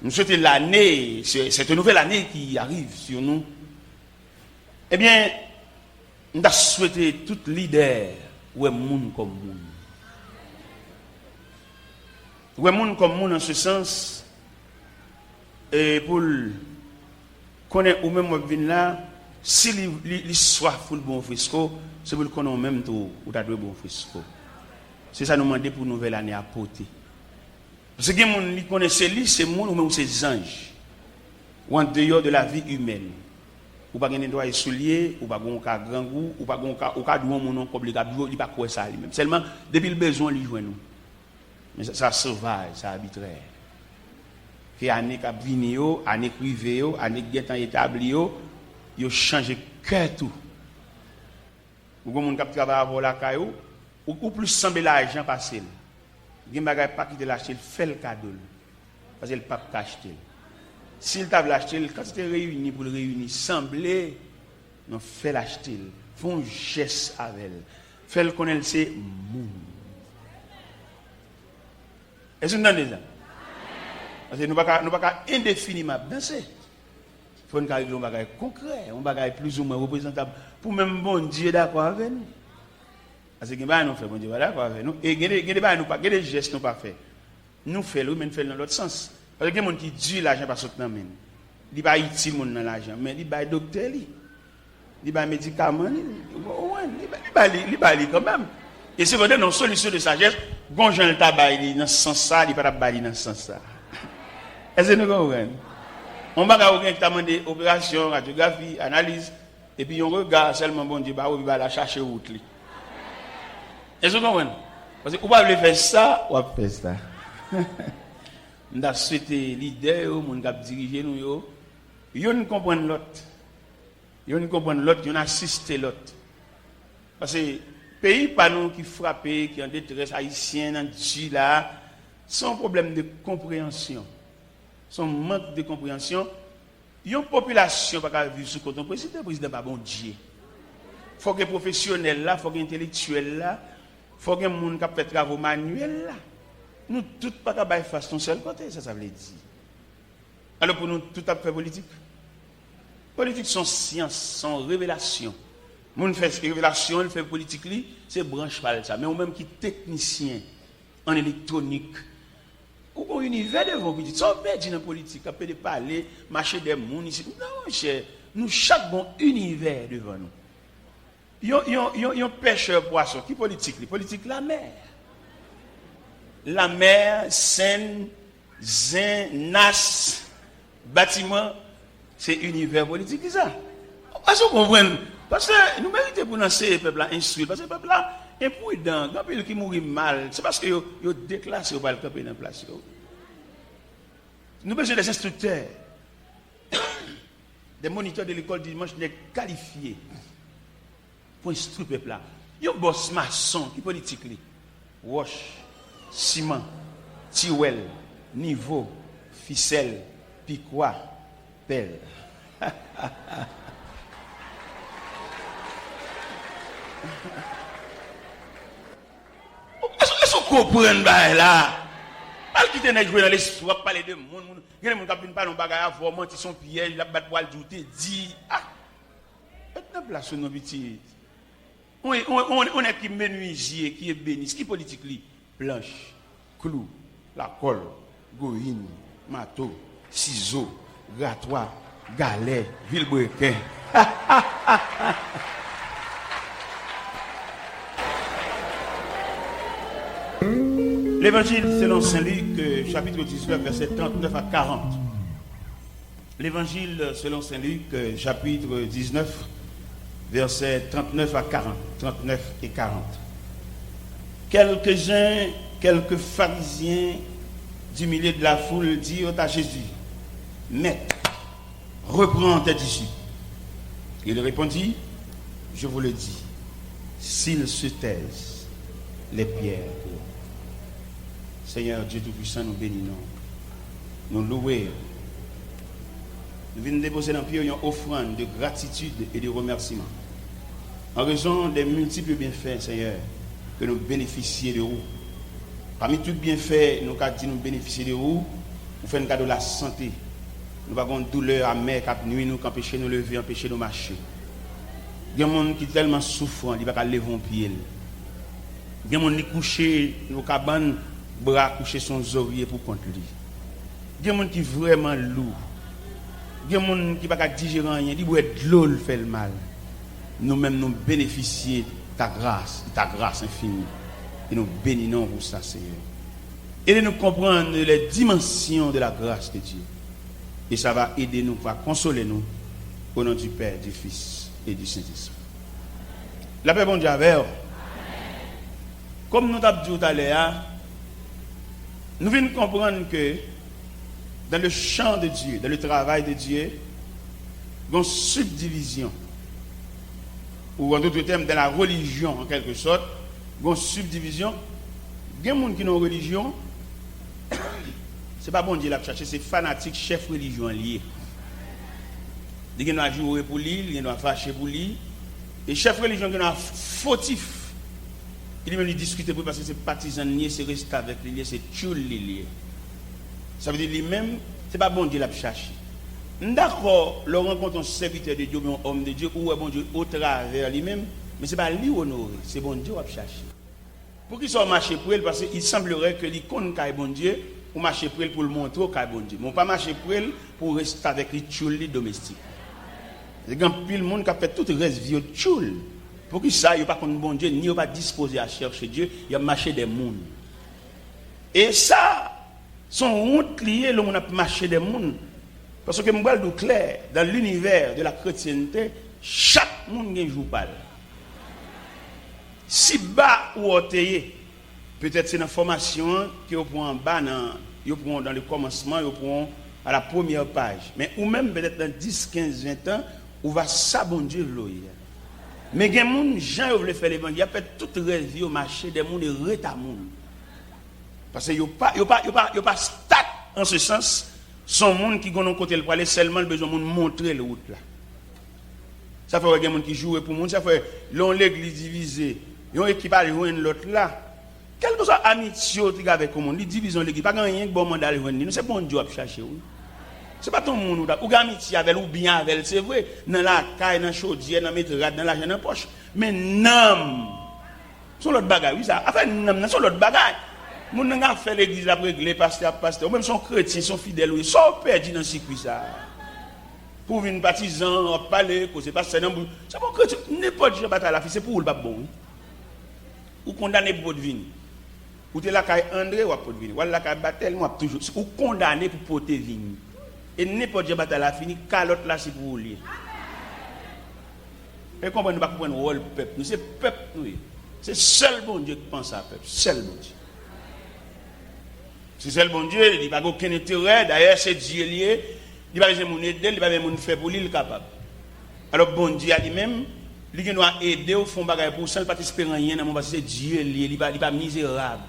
nous souhaitons l'année, cette nouvelle année qui arrive sur nous. Eh bien, nous avons souhaité tout leader ou un monde comme monde. Ou un monde comme monde en ce sens, et pour connaître ou même venir là, si l'histoire fout le bon frisco, c'est pour le connaître même tout ou t'as deux bon frisco. C'est ça nous demander pour nouvelle année à porter. Parce que les gens qui connaissent lui, c'est monde ou même c'est anges. Ou en dehors de la vie humaine. Ou pas gagner droit soulier, ou pas gon ka grand goût, ou pas gon ka ou ka douon mon nom comme il pas quoi ça lui-même. Seulement depuis le besoin lui joindre nous. Mais ça sauvage, ça arbitraire. Qui année ka vini yo, année privé yo, année getan établi yo changé cœur tout. Ou gon moun k'ap travailler avant la caillou, ou plus semble l'argent passer. Gen bagay pas quitter l'acheter, fait le cadeau. Parce que le pape acheter. S'il t'a l'acheter, quand tu es réuni pour le réunir, semblez, non, fait l'acheter. Font un geste avec elle. Fait le connaître, c'est moun. Est-ce que vous entendez ça? Parce que nous ne pouvons pas indéfiniment danser. Il faut nous arriver à un bagage concret, un bagage plus ou moins représentable. Pour même bon Dieu d'accord avec nous. Parce que nous fait bon Dieu d'accord avec nous. Et il y a des gestes nous pas fait. Nous faisons, mais nous faisons dans l'autre sens. Parce que les gens qui disent l'argent pas sauter dans main. Il pas utile mon dans l'argent, mais il pas docteur li. Il pas médicament li. Il pas quand même. Et c'est vrai non solution de sagesse, gonjan le tabac dans ce sens ça, il pas bali dans ce sens ça. Est-ce que nous comprenons? On va avoir qui t'a demandé opération, radiographie, analyse et puis on regarde seulement bon Dieu bah on va la chercher route li. Est-ce que vous comprenez? Parce que on va faire ça, on va faire ça. Nous avons souhaité l'idée, nous avons dirigé nous, nous comprenons l'autre. Nous comprenons l'autre, nous assistons l'autre. Parce que pays pas nous qui frappent, qui ont détresse haïtienne, dans le là, sont un problème de compréhension. Son manque de compréhension. Une population pas vivre sous le président pas bon Dieu. Il faut que les professionnels là, il faut que les intellectuels là, il faut que les gens qui fait travaux manuels là. Nous tous pas capable faire face ton seul côté, ça veut dire. Alors pour nous tout à fait politique. Politique sont science, sont révélation. Moun fait révélation, il fait politique li, c'est branche pas ça. Mais ou même qui technicien en électronique ou un univers devant petit. Ça peut dire dans politique, on peut parler, marcher des monde ici. Non, cher, nous chaque bon univers devant nous. Yon pêcheur poisson qui politique, politique la mer. La mer, Seine, Zin, Nas, bâtiment, c'est univers politique, c'est ça. Parce que vous comprenez, parce que nous méritons pour lancer le peuple à instruire, parce que le peuple là est imprudent, quand il qui mourit mal, c'est parce que vous déclassez ou pas le camper dans la place. Nous besoin des instructeurs, des moniteurs de l'école dimanche, des qualifiés pour instruire le peuple là. Il y a un boss maçon qui politique, wash. Ciment, tiwel, niveau, ficelle, piquois, pelle. Est-ce que vous comprenez là? Pas quitter les jouer dans l'histoire, parler de monde. Il y a des gens qui ne parlent pas de avoir menti son piège, la batte poil douter, dit ah. Maintenant place nos petits. On est qui menuisier, qui est béni, qui est politique li. Planche, clou, la colle, goïne, marteau, ciseaux, grattoir, galet, vilebrequin. L'évangile selon Saint Luc, chapitre 19, verset 39 à 40. L'évangile selon Saint Luc, chapitre 19, verset 39 à 40. 39 et 40. Quelques pharisiens du milieu de la foule dirent à Jésus, Maître, reprends tes disciples. Il répondit, je vous le dis, s'ils se taisent, les pierres. Seigneur Dieu Tout-Puissant, nous bénissons, nous louons. Nous venons déposer dans le pied une offrande de gratitude et de remerciement. En raison des multiples bienfaits, Seigneur, que nous bénéficions de vous. Parmi tous les bienfaits, nous avons dit nous bénéficier de vous. Nous faisons un cadeau de la santé. Nous n'avons pas de douleur amère qui nuit nous, qui empêche nous lever, empêche nous marcher. Il y a des gens qui sont tellement souffrants, ils ne peuvent pas lever un pied. Il y a des gens qui couchent dans cabane, bras couchés sur les oreillers pour contre lui. Il y a des gens qui sont vraiment lourds. Il y a des gens qui ne peuvent pas digérer rien, ils boivent de l'eau, fait le mal. Nous-mêmes, nous bénéficions de ta grâce infinie. Et nous bénissons pour ça, Seigneur. Aidez-nous à comprendre les dimensions de la grâce de Dieu. Et ça va aider nous, va consoler nous, au nom du Père, du Fils et du Saint-Esprit. La paix, bon Dieu, avec vous. Comme nous l'avons dit tout à l'heure, nous venons comprendre que dans le champ de Dieu, dans le travail de Dieu, il y a une subdivision. Ou en d'autres termes, dans la religion, en quelque sorte, il y a une subdivision. Il y a des gens qui ont une religion. Ce n'est pas bon Dieu l'a cherché, c'est fanatique, chef religion lié. Il y a jouer pour lui, il y a fâcher pour lui. Et chef religion qui est fautif. Il même discuter pour parce que c'est partisan lié, c'est rester avec lui, c'est tchoul lié. Ça veut dire lui-même, ce n'est pas bon Dieu l'a cherché. D'accord, le rencontre un serviteur de Dieu, un homme de Dieu, ou un bon Dieu au travers lui-même, mais ce n'est pas lui honoré, c'est bon Dieu qui a cherché. Pour qu'il soit marché pour elle, parce qu'il semblerait que l'icône qui est bon Dieu, ou marcher pour elle pour le montrer qu'il est bon Dieu. Mais pas marcher pour elle pour rester avec les tchouls domestiques. Il y a pile monde qui a fait tout le reste vieux tchoul. Pour que ça, il n'y a pas contre bon Dieu, ni il pas disposé à chercher Dieu, il y a marché des mondes. Et ça, son honte liée, le monde a marché des mondes. Parce que je suis clair, dans l'univers de la chrétienté, chaque monde a un jour pâle. Si bas ou otayé, peut-être c'est une formation que vous prenez en bas, dans le commencement, vous prenez à la première page. Mais ou même peut-être dans 10, 15, 20 ans, vous va s'abondir l'œil. Mais il y a des gens qui veulent faire l'évangile, il y a fait toute rêve au marché des gens de retamoun. Parce que il n'y a pas stat en ce sens, son monde qui ont côté pour aller seulement besoin de montrer le route là. Ça fait qu'il y a des gens qui jouent pour monde, ça fait l'on l'église divisée, ils ont équipé joindre l'autre là. Quelle que soit l'amitié avec le monde, les divisions l'église, pas rien que bon mandat joindre, c'est bon Dieu à chercher. C'est pas ton monde ou amitié avec ou bien avec, c'est vrai, dans la caille, dans la chaudière, dans la métrade, dans l'argent, dans la poche. Mais non, c'est l'autre bagaille, oui ça. Enfin, non, c'est l'autre bagaille. Mon n'a fait l'église la régler, pasteur, ou même son chrétien, son fidèle, ils sont perdus dans ce circuit ça. Pour venir partisan, parler, causer pas c'est bon chrétien, n'importe quel bataille la fille, c'est pour le pas bon. Ou condamné pour votre vie. Ou t'es là caille André ou pour venir. Ou là caille Batel, moi toujours. Ou condamné pour porter vie. Et n'importe quel bataille la fini, calotte là c'est pour vous lier. Et comment nous pas comprendre le rôle peuple, nous c'est peuple nous. C'est seul bon Dieu qui pense à peuple, seul bon Dieu. C'est seul bon Dieu, il n'y a pas aucun intérêt, d'ailleurs c'est Dieu lié, il n'y a pas besoin de aider, il n'y a pas besoin de faire pour lui, il est capable. Alors bon Dieu a lui-même, il doit aider au fond bagaille pour ça, il ne peut pas espérer rien dans mon parce que c'est Dieu lié, il n'est pas misérable.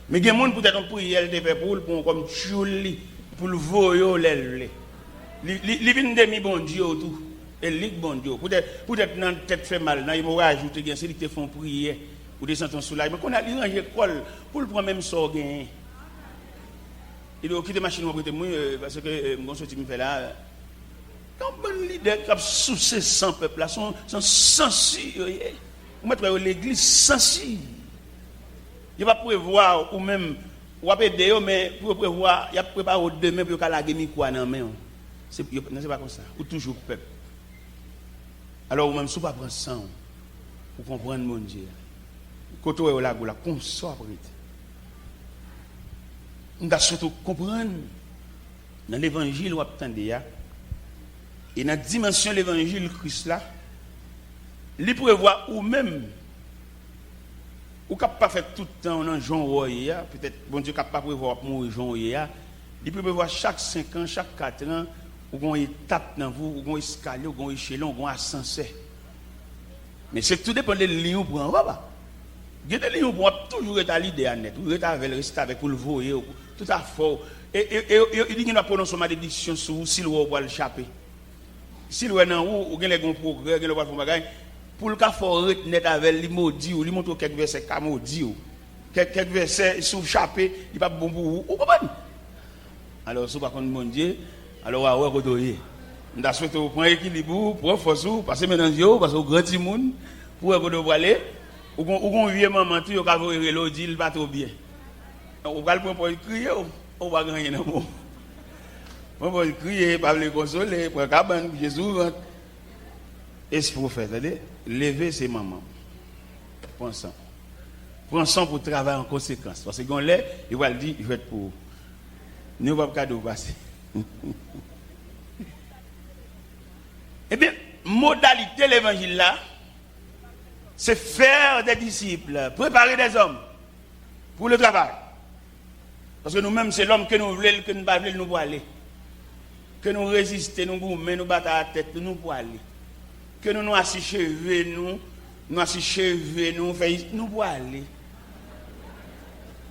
Mais il y a des gens peut-être en prière, il fait pour comme tchouli, pour le voyer l'aile. Il vient demi bon Dieu tout. Et lit bon Dieu. Peut-être dans tête fait mal, il va ajouter que c'est lui qui font prière ou descendre en soulage. Mais qu'on a une école pour le prendre même sort gain. Il doit quitter machine pour moi parce que mon sorti me fait là. Quand bon leader qui a sous ces 100 peuples là sont sensibles. Vous mettre l'église sensible. Il va prévoir ou même ou va aider mais pour prévoir, il a préparé demain pour la gagner quoi dans main. C'est pas comme ça. Ou toujours peuple. Alors, vous même si vous ne prenez ça, vous comprenez mon Dieu. Quand vous êtes là, vous comme ça, vous devez surtout comprendre dans l'évangile, vous attendez, et dans la dimension de l'évangile Christ là, il prévoit ou même, ou ne pas faire tout le temps dans Jean Royer, peut-être, bon Dieu, ne pas prévoir pour Jean Royer, il peut prévoir chaque 5 ans, chaque 4 ans, ou qu'on étape dans vous, ou qu'on escalier, ou qu'on échelon, ou qu'on ascenseur. Mais c'est tout dépend des lignes pour en bas. Il y a des lignes pour toujours être à l'idée à net, ou rester avec pour le voyer, tout à fait. Et il y a une prononciation de malédiction sur vous, si le roi va l'échapper. Si le roi est en haut, ou il y a des progrès, il y a des bagages, pour le cas, il faut retenir avec les maudits, ou lui montrer quelques versets maudits, quelques versets sous chaper, il n'y a pas bon pour vous. Vous comprenez? Alors, si vous ne connaissez pas bon Dieu, alors, vous avez côtoyer. Nous avons souhaité prendre l'équilibre, pour force, passer maintenant, parce que vous grand monde, pour vous aller, ou qu'on vieux maman, tu as vu l'eau, il va trop bien. On va le prendre pour crier, on va gagner dans le mot. On va crier, pas le consoler, pour cabane, Jésus rentre. Et ce qu'il faut faire, c'est-à-dire, lever ses mamans. Prends ça. Prends ça pour travailler en conséquence. Parce que quand on l'est, il va le dire, il va être pour. Nous ne pouvons pas cadeau passer. Eh bien, modalité de l'évangile là, c'est faire des disciples, préparer des hommes pour le travail. Parce que nous-mêmes, c'est l'homme que nous voulons, que nous ne voulons pas nous pour aller. Que nous résistons, nous gourmets, nous battons la tête, nous pour aller. Que nous nous assis cheveux, nous assis cheveux, nous pour aller.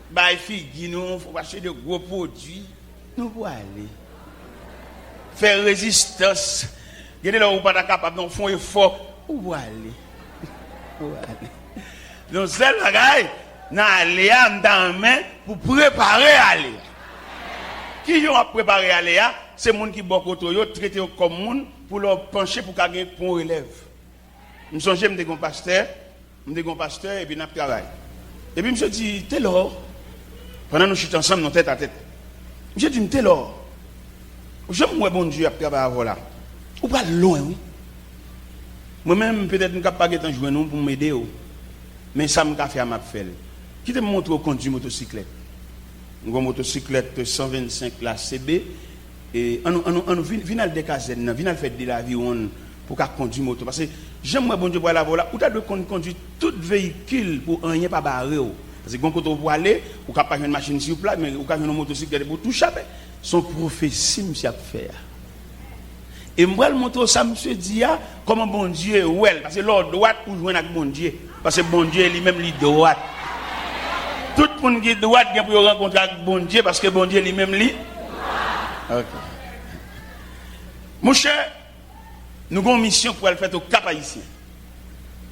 Bah, figues, nous, faut acheter de gros produits, nous pour aller. Faire résistance. Vous n'êtes pas capable de faire un effort, où vous allez? Donc, c'est le gars, nous allons dans la main pour préparer à aller. Qui ont préparé à aller? C'est les gens qui sont traités comme monde pour leur pencher pour qu'ils aient un relève. Je me souviens, je suis un pasteur, et puis je travaille. Et puis je me dis, t'es là, pendant que nous sommes ensemble, nous tête à tête. Je me dis, t'es là. J'aime moi, bon Dieu, à travailler là. Ou pas loin, oui. Moi-même, peut-être, je ne peux pas être joué pour m'aider. Mais ça me fait à ma faire. Qui te montre au conduit motocyclette? Une motocyclette 125 la CB. Et on vient de casernes, vient faire de la vie pour conduire moto. Parce que j'aime moi, bon Dieu, pour aller là. Ou tu as conduire tout véhicule pour rien pas barrer. Parce que quand on va aller, ou pas une machine sur place, mais ou pas une motocyclette pour tout chaper. Son prophétie, monsieur, a fait. Et moi, je montre ça, monsieur dit, comment bon Dieu est well. Parce que l'ordre droite pour jouer avec bon Dieu. Parce que bon Dieu lui-même, lui droite. Tout le monde qui est droite, il pour rencontrer avec bon Dieu, parce que bon Dieu lui-même, lui. Ok. Mon cher, nous avons une mission pour aller faire au Cap Haïtien.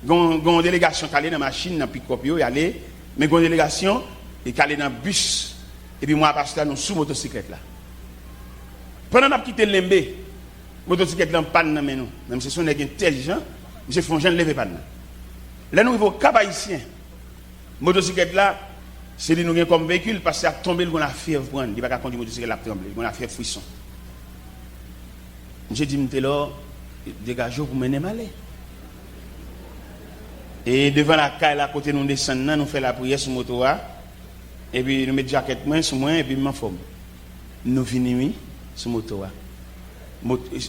Nous avons une délégation qui est dans la machine, dans le pick-up, mais nous avons une délégation qui est dans le bus. Et puis moi, pasteur, nous sommes sous motocyclette là. Pendant que nous avons quitté Lembe, motocyclette là, panne dans nous. Même si on est intelligent, M. Fonjean ne lève pas. Là, nous avons au Cap Haïtien. Motocyclette là, c'est lui nous comme véhicule parce qu'il a tombé le la fièvre prendre, il va pas conduire motocyclette là trembler, il a fièvre frisson. J'ai dit m'était là dégagez pour mener malé. Et devant la caille à côté nous descendons, nous fait la prière sur moto et puis nous mettons jaquette moins sur moi et puis m'en forme. Nous venons sur moto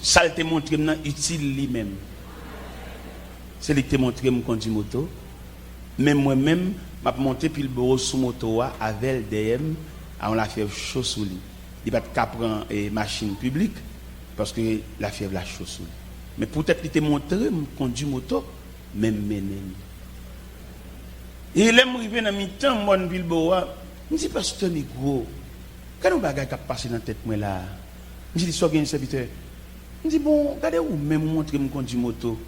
ça te montre utile lui-même. C'est lui qui te montre me conduire moto. Même moi-même m'a monté puis le bureau sur moto avec DM on la fièvre chaud sous lui. Il va pas prendre machine publique parce que la fièvre la chaud sous lui. Mais peut-être qu'il te montré me conduire moto même mener. Et il est arrivé dans mi-temps moi dans le bureau, me dit pasteur Négro, quand on bagaille qui passer dans tête moi là. Je dis soit bien serviteur. Je dis bon, regardez où même montrer me conduire moto.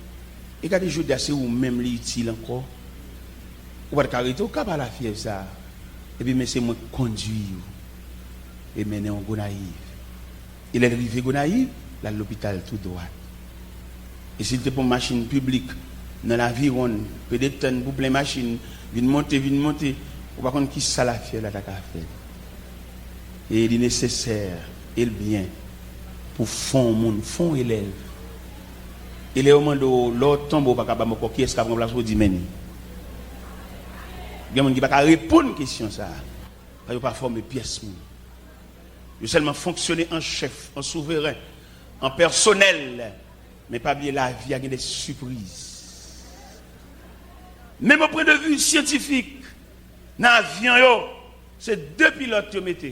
Et regardez je dis c'est où même l'utile encore. Ou va cariter au cap à la fièvre ça. Et puis mais c'est moi conduire et mener en Gonaïve. Il est arrivé Gonaïve, là l'hôpital tout droit. Et s'il était pour machine publique dans l'aviron, peut-être pour plein machine, vient monter, ou par contre qui ça la fièvre là ta faire. Et il est nécessaire et le bien pour fond élève. Il est au moment de l'autre tombeau pas capable qui est-ce qui prend place pour dire mais il y a des gens qui ne peuvent pas répondre à une question. Ça. Ils ne peuvent pas former pièce. Ils seulement fonctionner en chef, en souverain, en personnel. Mais pas oublier la vie, il y a des surprises. Même au point de vue scientifique, dans l'avion, c'est 2 pilotes qui mettent.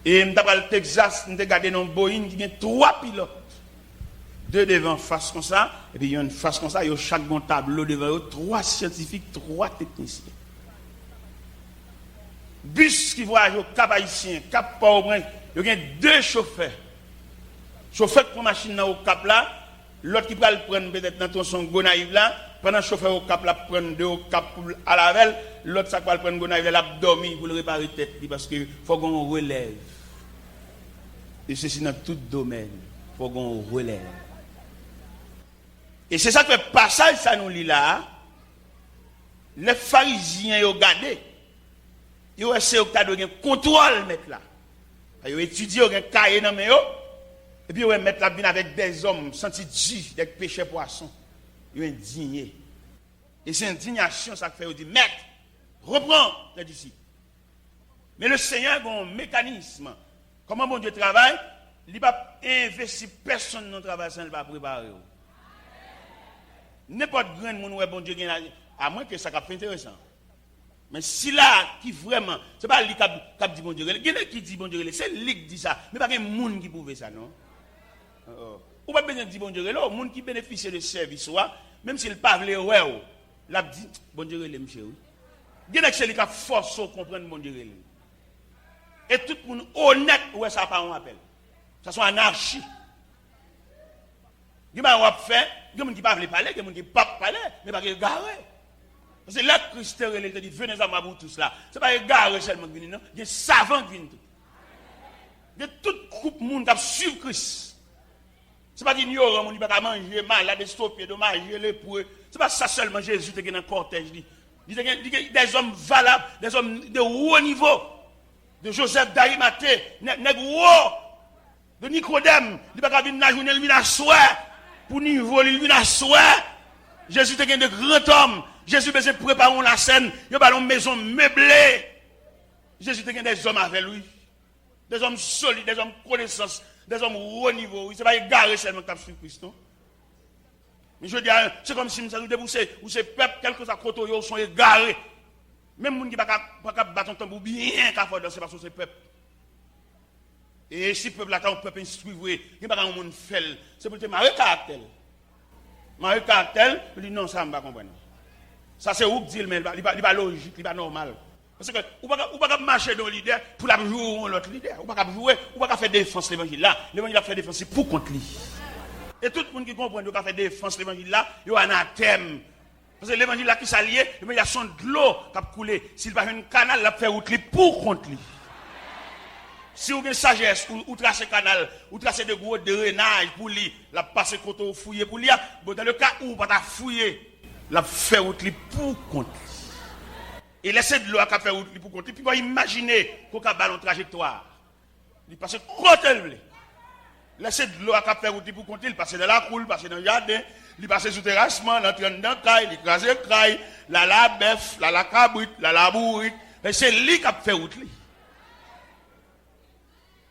Et dans le Texas, nous avons regardé dans Boeing, il y a 3 pilotes. 2 devant face comme ça, et puis il y a une face comme ça, il y a chaque bon tableau devant eux, 3 scientifiques, 3 techniciens. Bus qui voyage au Cap Haïtien, Cap Port-au-Prince, il y a 2 chauffeurs. Chauffeur qui prend machine au Cap là, l'autre qui va le prendre peut-être dans son Gonaïve là, pendant le chauffeur au cap, la prendre deux au cap pour à la velle, l'autre ça va le prendre gonave, il a dormi pour le réparer tête parce que faut qu'on relève. Et ceci dans tout domaine, faut qu'on relève. Et c'est ça que le passage ça nous lit là. Les pharisiens ils ont gardé. Ils ont essayé de contrôle mettre là. Ils ont étudié, ils ont cahier dans mes et puis ils ont mettre la vie avec des hommes sentis dits, des pécheurs poissons. Ils ont indigné. Et c'est indignation ça fait dit maître, reprends les disciples. Mais le Seigneur a un mécanisme. Comment bon Dieu travaille? Il ne va pas investir personne dans le travail sans le pas préparer. N'importe grand monde bon Dieu à moins que ça fait intéressant. Mais si là qui vraiment c'est pas lui qui dit bon Dieu, quelqu'un qui dit bon Dieu, c'est lui qui dit ça, mais pas quelqu'un monde qui prouve ça non. Ou pas besoin de dire bon Dieu, là, monde qui bénéficie de service même s'il pas veut ouais, l'a dit bon Dieu le monsieur. Quelqu'un qui c'est lui qui force comprendre bon Dieu. Et tout le monde honnête ouais ça pas on appelle. Ça soit anarchie. Il va on fait, il y a des gens qui pas veulent parler, il y a des gens qui pas parler, mais pas garer. Parce que là, Christ il dit, venez à moi pour tout cela. Ce n'est pas égaré seulement qui viennent, non. Il y a des savants qui viennent. Il y a toute groupe de monde qui suivent Christ. Ce n'est pas ignorant, on ne peut pas manger, malade, stopper, de manger, lépreux. Ce n'est pas ça seulement Jésus qui est dans le cortège. Il y a des hommes valables, des hommes de haut niveau. De Joseph d'Arimathée, de Nicodème. Il ne peut pas venir la journée, il vient à soir. Pour niveau, il vient à soir. Jésus était de grands hommes. Jésus faisait préparer la scène. Il y a une maison meublée. Jésus était des hommes avec lui. Des hommes solides, des hommes connaissance, des hommes haut niveau. Il ne s'est pas égaré seulement que sur Christ. Mais je dis, c'est comme si vous ces peuples, quelque chose à côté, ils sont égarés. Même les gens qui ne peuvent pas battre un tambour bien, c'est parce que c'est peuple. Et si le peuple attend, le peuple instruit, il n'y a pas de monde fait. C'est pour te marier caractère. Marier caractère, il dit non, ça ne va pas comprendre. Ça c'est où dit, mais il n'est pas logique, il n'est pas normal. Parce que vous ne pouvez pas marcher dans l'idée pour la jouer l'autre leader. Vous ne pouvez pas jouer, vous ne pouvez pas faire défense de l'évangile là. L'évangile a fait défense pour contre lui. Et tout le monde qui comprend qu'il a fait défense de l'évangile là, il y a un anathème. Parce que l'évangile là qui s'allie, il y a son de l'eau qui a coulé. S'il va faire un canal, il a fait route pour contre lui. Si vous avez une sagesse, ou tracer canal, ou tracer des gros drainages pour lui, la passer côté ou fouiller pour lui, bon, dans le cas où vous ne pouvez pas fouiller, la faire route pour contre lui. Et laisser de l'eau à faire route pour contre lui, puis vous imaginez qu'on a ballon trajectoire. Il passe côté lui. Laisser de l'eau à faire route pour contre lui, il passe dans la cour, il passe dans le jardin, il passe sous terrassement, il entre dans le caille, il écrase le caille, la bœuf, la cabrite, la bourrite. C'est lui qui a fait route.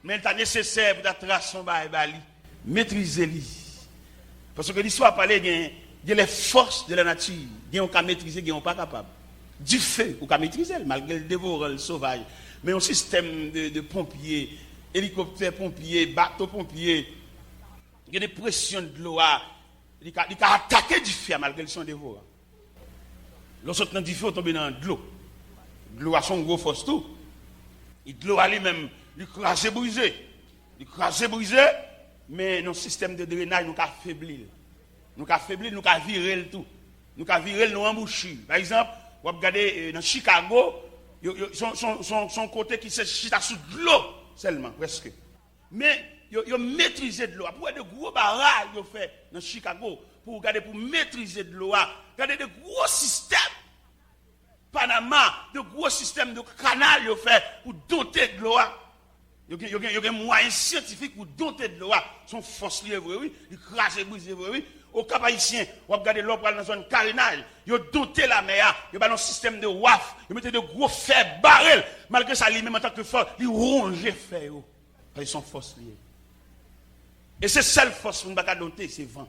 Mais il est nécessaire pour tracer son bail, maîtriser-le. Parce que l'histoire parle de les forces de la nature. Il y a un maîtriser, il y a un pas capable. Du feu, on peut maîtriser, malgré le dévoreur, le sauvage. Mais un système de pompiers, hélicoptères pompiers, bateaux pompiers, il y a des pressions de l'eau. Il a attaqué du feu malgré son dévoreur. Lorsque du feu, on tombe dans de l'eau. L'eau a son gros force tout. Et de l'eau a lui-même. Il crasé brisé. Il crasé brisé, mais nos systèmes de drainage nous affaibli. Nous affaibli, nous virer le tout. Nous virer nous emboucher. Par exemple, vous regardez dans Chicago, son côté qui se chita sous de l'eau seulement presque. Mais il maîtriser de l'eau. Pour de gros barrages il fait dans Chicago pour regarder pour maîtriser de l'eau. Regardez de gros systèmes. Panama, de gros systèmes de canal il fait pour doter de l'eau. Il y a des moyens scientifiques pour doter de l'eau. Son force liée, oui. Il crase et brise, oui. Au Cap Haïtien, vous regardez l'eau dans la zone carénage. Il a doté la mer. Il y a un système de WAF. Il mettait de gros fers barrels. Malgré ça, lui-même en tant que fort, il rongeait fer. Ils sont force liées. Et c'est seule force qu'on ne peut pas doter, c'est vent.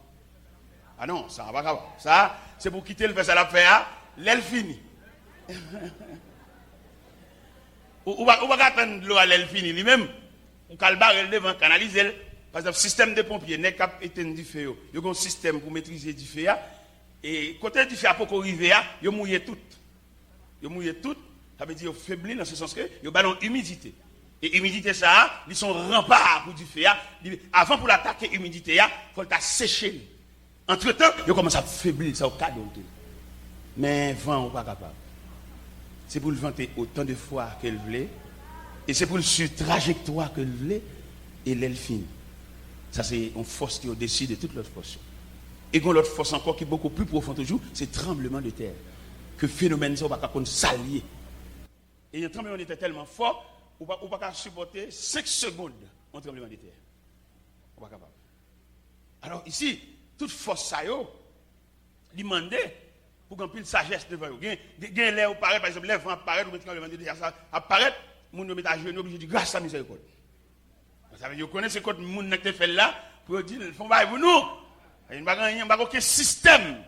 Ah non, ça va pas. Ça, c'est pour quitter le vessel à faire. L'aile finie. Ou va attendre l'eau à l'aile finie lui-même. On calbar le devant, canaliser. Par exemple, système de pompiers, n'est pas éteindre du feu. Il y a un système pour maîtriser du feu. Et côté du feu, à pour arriver, il mouille tout. Il mouille tout. Ça veut dire qu'il faiblit dans ce sens que il y a une humidité. Et humidité, ça, ils sont remparts pour du feu. Avant pour l'attaquer humidité, il faut le sécher. Entre-temps, il commence à faiblir, ça au cadeau. Mais vent, on pas capable. C'est pour le vanter autant de fois qu'elle voulait. Et c'est pour le sur trajectoire qu'elle voulait. Et l'elfine. Ça, c'est une force qui est au-dessus de toute l'autre force. Et une autre force encore qui est beaucoup plus profonde toujours, c'est le tremblement de terre. Que phénomène ça, on ne va pas s'allier. Et le tremblement de terre tellement fort, on ne va pas supporter 5 secondes en tremblement de terre. On ne va pas capable. Alors ici, toute force ça, il demandait pour qu'on puisse sagesse devant vous. Il y a l'air par exemple, les vents apparaissent, ou quand le vent de terre apparaît, mon homme est à genoux, obligé de dire grâce à miséricorde. Ça veut dire que vous connaissez ce que mon monde fait là, pour dire, il faut pas pour nous. Il n'y a pas aucun système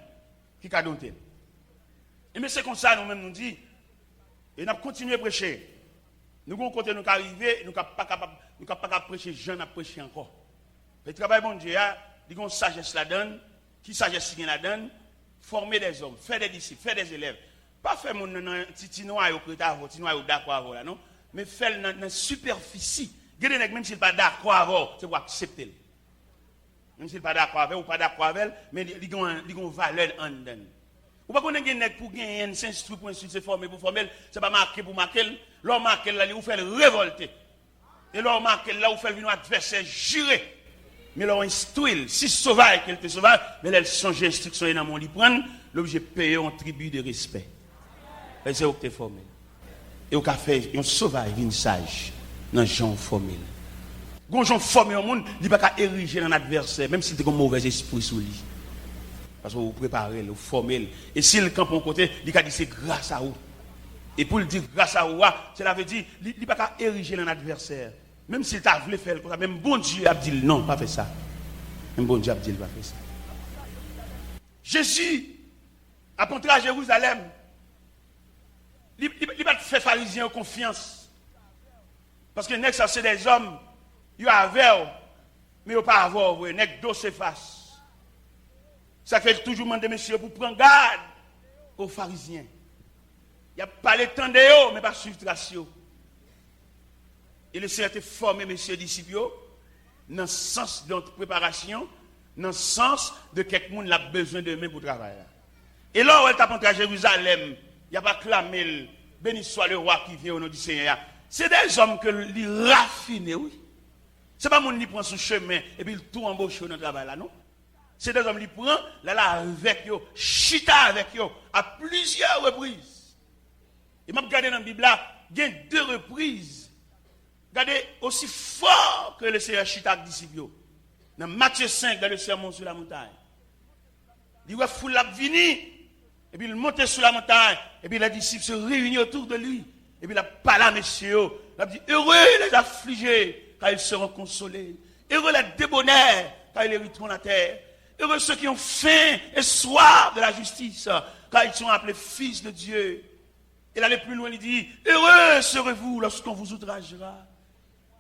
qui a donné. Et mais c'est comme ça, nous-mêmes nous disons, et nous avons continué à prêcher. Nous avons continué à arriver, nous ne sommes pas capables de prêcher, je n'ai prêché encore. Le travail bon Dieu, il y a une sagesse la donne, qui sagesse la donne, former des hommes, faire des disciples, faire des élèves. Pas faire mon petit noir au créta, petit noir au d'accord là, non, mais faire dans la superficie. Même s'il n'est pas d'accord avec, c'est pour accepter. Même s'il n'est pas d'accord avec ou pas d'accord avec, mais il a une valeur en dedans. Ou pas qu'on ait pour gagner un instruit pour instruire, c'est formé pour former, c'est pas marqué pour marquer. L'homme marqué là, il vous fait révolter. Et l'homme marqué là, vous fait venir adversaire jurer. Mais l'homme instruit, si sauvage qu'elle était sauvage, mais elle change d'instruction et dans mon lit prendre, l'objet payer un tribut de respect. Et c'est où tu es formé. Et au fait un sauvage, une sage. Dans gens formés. Quand gens formés au monde, il ne peut pas ériger un adversaire, même si tu as un mauvais esprit sur lui. Parce que vous préparez, vous formez. Et s'il campe en côté, il a dit c'est grâce à vous. Et pour le dire grâce à vous, cela veut dire il ne peut pas ériger un adversaire. Même s'il t'a voulu faire comme ça, même bon Dieu a dit non, pas fait ça. Même bon Dieu a dit pas fait ça. Jésus a entré à Jérusalem. Il ne va pas faire pharisien confiance. Parce que ça c'est des hommes, ils avaient, mais ils n'ont pas avoir, ils n'ont dos se face. Ça fait toujours demander, monsieur, pour prendre garde aux pharisiens. Il n'y a pas le temps de eux, mais pas suivre trace. Et le Seigneur a formé, messieurs disciples, dans le sens de notre préparation, dans le sens de quelqu'un qui a besoin de main pour travailler. Et là où elle t'a entré à Jérusalem, il n'y a pas clamé, béni soit le roi qui vient au nom du Seigneur. C'est des hommes que les raffinent, oui. Ce n'est pas mon qui prend son chemin et puis il tout embauche dans le travail là, non. C'est des hommes qui prennent là avec eux, chita avec eux à plusieurs reprises. Et même regardez dans la Bible là, il y a 2 reprises. Regardez aussi fort que le Seigneur chita avec les disciples. Dans Matthieu 5, dans le sermon sur la montagne. Il voit foule la venir et puis il monte sur la montagne et puis les disciples se réunissent autour de lui. Et puis il a parlé à messieurs, il a dit, heureux les affligés, car ils seront consolés. Heureux les débonnaires, car ils hériteront la terre. Heureux ceux qui ont faim et soif de la justice, car ils sont appelés fils de Dieu. Il allait plus loin, il dit, heureux serez-vous lorsqu'on vous outragera.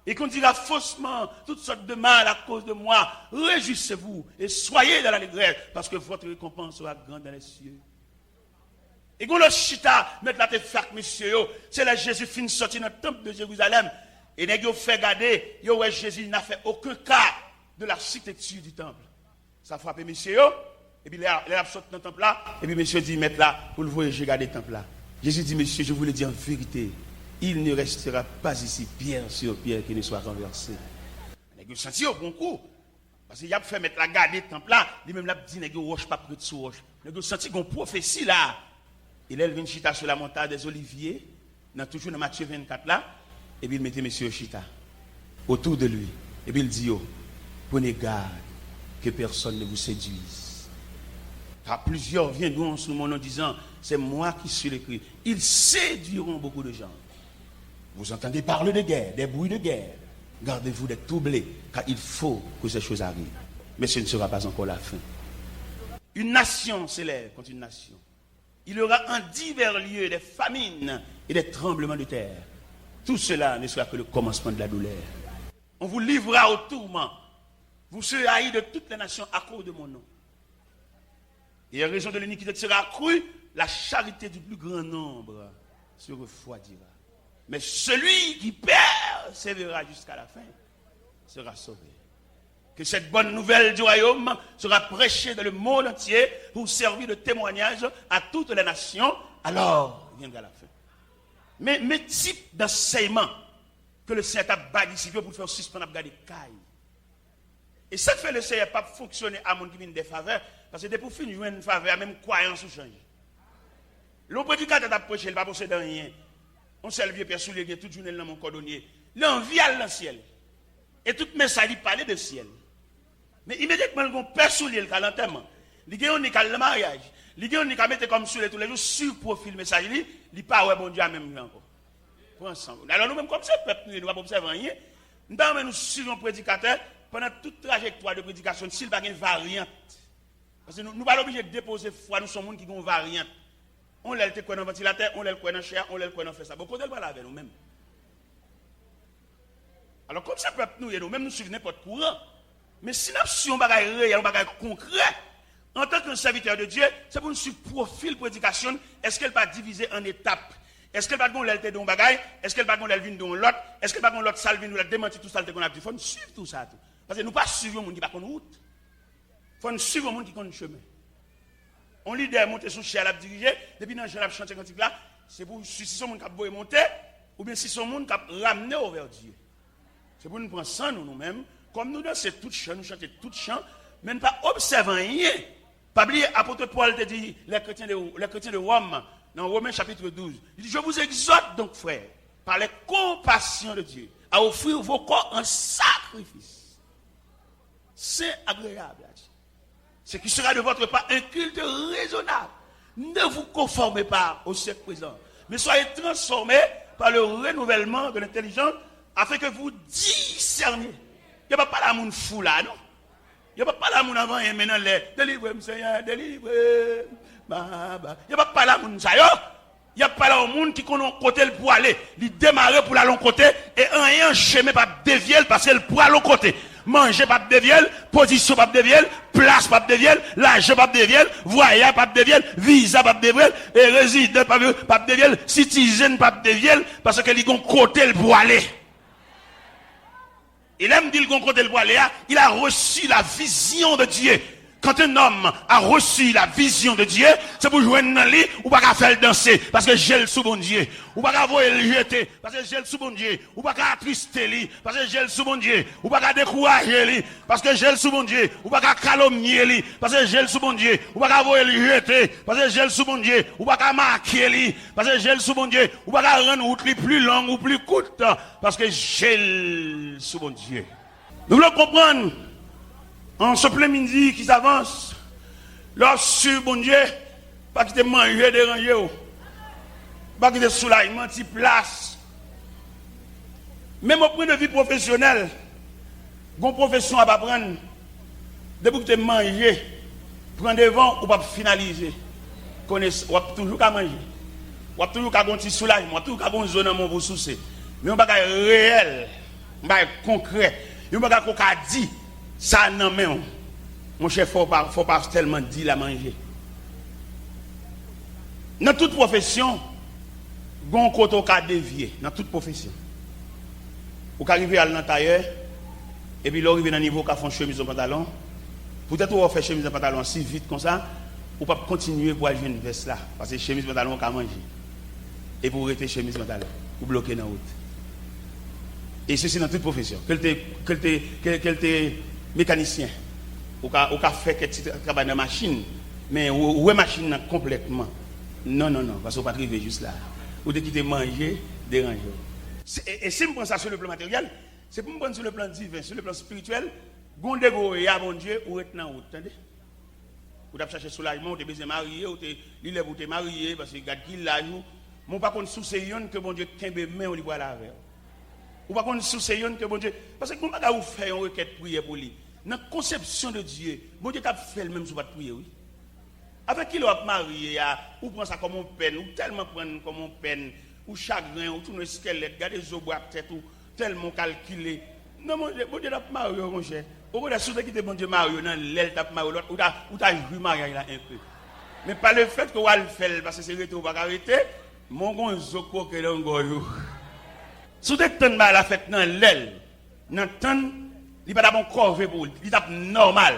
Et qu'on dira faussement toutes sortes de mal à cause de moi. Réjouissez-vous et soyez dans l'allégresse, parce que votre récompense sera grande dans les cieux. Et quand le chita, mettre la tête fac, monsieur, c'est là Jésus finit sorti dans le temple de Jérusalem. Et les gens fait garder, Jésus n'a fait aucun cas de l'architecture du temple. Ça frappe monsieur, et puis il a sorti dans le temple là, et puis monsieur dit, mettre là, pour le voyager, garder le temple là. Jésus dit, monsieur, je vous le dis en vérité, il ne restera pas ici pierre sur pierre qui ne soit renversé. Les gens senti au bon coup. Parce qu'il a fait mettre la garder le temple là, lui-même l'a dit, les gens roche pas près de sous roche. Les gens senti qu'on prophétie là. Il est venu chita sur la montagne des Oliviers, toujours dans Matthieu 24 là, et puis il mettait monsieur chita autour de lui. Et puis il dit, prenez garde que personne ne vous séduise. Car plusieurs viendront sous mon nom disant, c'est moi qui suis le Christ. Ils séduiront beaucoup de gens. Vous entendez parler de guerre, des bruits de guerre. Gardez-vous d'être troublés, car il faut que ces choses arrivent. Mais ce ne sera pas encore la fin. Une nation s'élève contre une nation. Il y aura en divers lieux des famines et des tremblements de terre. Tout cela ne sera que le commencement de la douleur. On vous livrera au tourment. Vous serez haïs de toutes les nations à cause de mon nom. Et en raison de l'iniquité qui sera accrue, la charité du plus grand nombre se refroidira. Mais celui qui persévérera jusqu'à la fin sera sauvé. que cette bonne nouvelle du royaume sera prêchée dans le monde entier pour servir de témoignage à toutes les nations, alors viendra la fin. Mais type d'enseignement que le Seigneur a bâti pour faire suspendre à garder caille. Et ça fait le Seigneur pas fonctionner à mon qui vient des faveurs, parce que c'est pour finir jouer une faveur, même croyance ou change. Le prédicateur t'a prêché, il va posséder rien. On s'est levé Pierre Soulier, toute journée dans mon cordonnier. L'envie à dans le ciel. Et tout message, il parlait de ciel. Mais immédiatement, le Père Soulier, le l'enterrement. Il y a le mariage. Il y a mettre comme sur tous les jours, sur profil message, il pas ouais bon Dieu même encore. Pour ensemble. Alors nous-mêmes, comme ça, peuple, nous ne pouvons pas observer rien. Nous suivons un prédicateur pendant toute trajectoire de prédication, s'il n'y a pas une variante. Parce que nous ne sommes pas obligés de déposer foi, nous sommes des gens qui ont une variante. On l'a quoi dans le ventilateur, on l'a quoi dans le chair, on l'a quoi dans le fait ça. Beaucoup de gens avec nous-mêmes. Alors comme ça, peuple, nous-mêmes, nous suivons n'importe courant. Mais si nous suivons un bagage réel, un bagage concret, en tant que serviteur de Dieu, c'est pour nous suivre profil prédication. Est-ce qu'elle va diviser en étapes? Est-ce qu'elle va donner l'elté d'un bagage? Est-ce qu'elle va donner l'elvin d'un l'autre? Est-ce qu'elle va donner l'autre salvin ou la démentir tout ça qu'on a dit? Il faut nous suivre tout ça. Tout. Parce que nous ne pas suivre un monde qui va connaître route. Il faut nous suivre un monde qui connaît le chemin. On leader monter sur chien à diriger, depuis dans le chantier cantique là, c'est pour si son monde qui a monter, ou bien si son monde qui a ramené vers Dieu. C'est pour nous prendre ça nous-mêmes, comme nous dansons tout chant, nous chantons tout chant, même pas observant rien. Pas oublier, apôtre Paul te dit, les chrétiens de Rome, dans Romains chapitre 12, il dit, je vous exhorte donc, frères, par les compassions de Dieu, à offrir vos corps en sacrifice. C'est agréable. Ce qui sera de votre part un culte raisonnable. Ne vous conformez pas au siècle présent, mais soyez transformés par le renouvellement de l'intelligence afin que vous discerniez. Il n'y a pas la monde fou là, non? Il n'y a pas la monde avant et maintenant les délivrez, Seigneur, délivrez. Il n'y a pas la monde ça, yo. Il n'y a pas là un monde qui connaît côté pour aller. Il démarre pour aller l'autre côté et un chemin pas dévier parce qu'il pour aller l'autre côté. Manger pas dévier, position pas dévier, place pas dévier, l'argent pas dévier, voyage pas dévier, visa pas dévier, et résident pas dévier, citizen pas dévier parce que il gon côté pour aller. Il aime dire qu'on côté pour aller, il a reçu la vision de Dieu. Quand un homme a reçu la vision de Dieu, c'est pour jouer dans lui, ou pas faire le danser, parce que j'ai le sous bon Dieu. Ou pas voir le jeter, parce que j'ai le sous bon Dieu. Ou pas attrister lui, parce que j'ai le sous bon Dieu. Ou pas décourager lui, parce que j'ai le sous bon Dieu. Ou pas calomnier lui, parce que j'ai le sous bon Dieu. Ou pas voir le jeter, parce que j'ai le sous bon Dieu. Ou pas marquer lui, parce que j'ai le sous bon Dieu. Ou pas rendre route plus longue ou plus courte, parce que j'ai le sous bon Dieu. Nous voulons comprendre. En ce plein midi qui s'avance, lorsque bon Dieu, pas qu'il te manger, déranger, pas qu'il te soulagement, ti place. Même au point de vue professionnel, une profession à pas prendre, depuis que tu manger, prendre devant ou pas finaliser. Ou toujours qu'à manger, ou toujours qu'à un petit soulagement, ou toujours qu'à une zone pour soucier. Mais on va pas réel, on va concret, on va pas dire. Ça non mais mon chef faut pas tellement dire la manger. Dans toute profession, gon côté au cas dévier dans toute profession. Ou arriver à l'intérieur et puis l'arriver dans niveau qu'a font chemise au pantalon. Peut-être on fait chemise au pantalon si vite comme ça ou pas continuer pour aller une veste là parce que chemise pantalon qu'a manger. Et pour rester chemise pantalon ou bloquer dans route. Et ceci dans toute profession. Quel t'es mécanicien, ou qu'a fait quelque travail dans la machine, mais où est machine complètement. Non, parce qu'on ne peut pas arriver juste là. Ou de quitter manger, déranger. Et si je prends ça sur le plan matériel, c'est pour me prendre sur le plan divin, sur le plan spirituel, gonde go et à mon Dieu, ou être dans route, entendez? Ou t'as cherché soulagement, ou t'es besoin marié, ou t'es libre ou t'es marié, parce que regarde qui l'a joue. Mon pas contre sous ces que mon Dieu kembe main ou li boit la verre. Ou pas contre sous ces que bon Dieu, parce que mon pas ou faire une requête prière pour lui. Dans la conception de Dieu, bon Dieu t'a fait le même sur votre prière, oui. Avec qui l'on marié, ou prend ça comme une peine, ou tellement prendre comme une peine, ou chagrin, ou tout le squelette, garder les os bois tête, ou tellement calculé. Non, bon Dieu t'a marié, mon cher. Au bout de ce qui était bon Dieu marié, dans l'aile t'a marié, ou t'as joué mariage là un peu. Mais pas le fait que vous le faites, parce que c'est retour, pas arrêter, mon gon zoko que l'on goyo. Sous des temps la fête dans l'aile, dans temps Il pas bon corvée pour lui, il tape normal.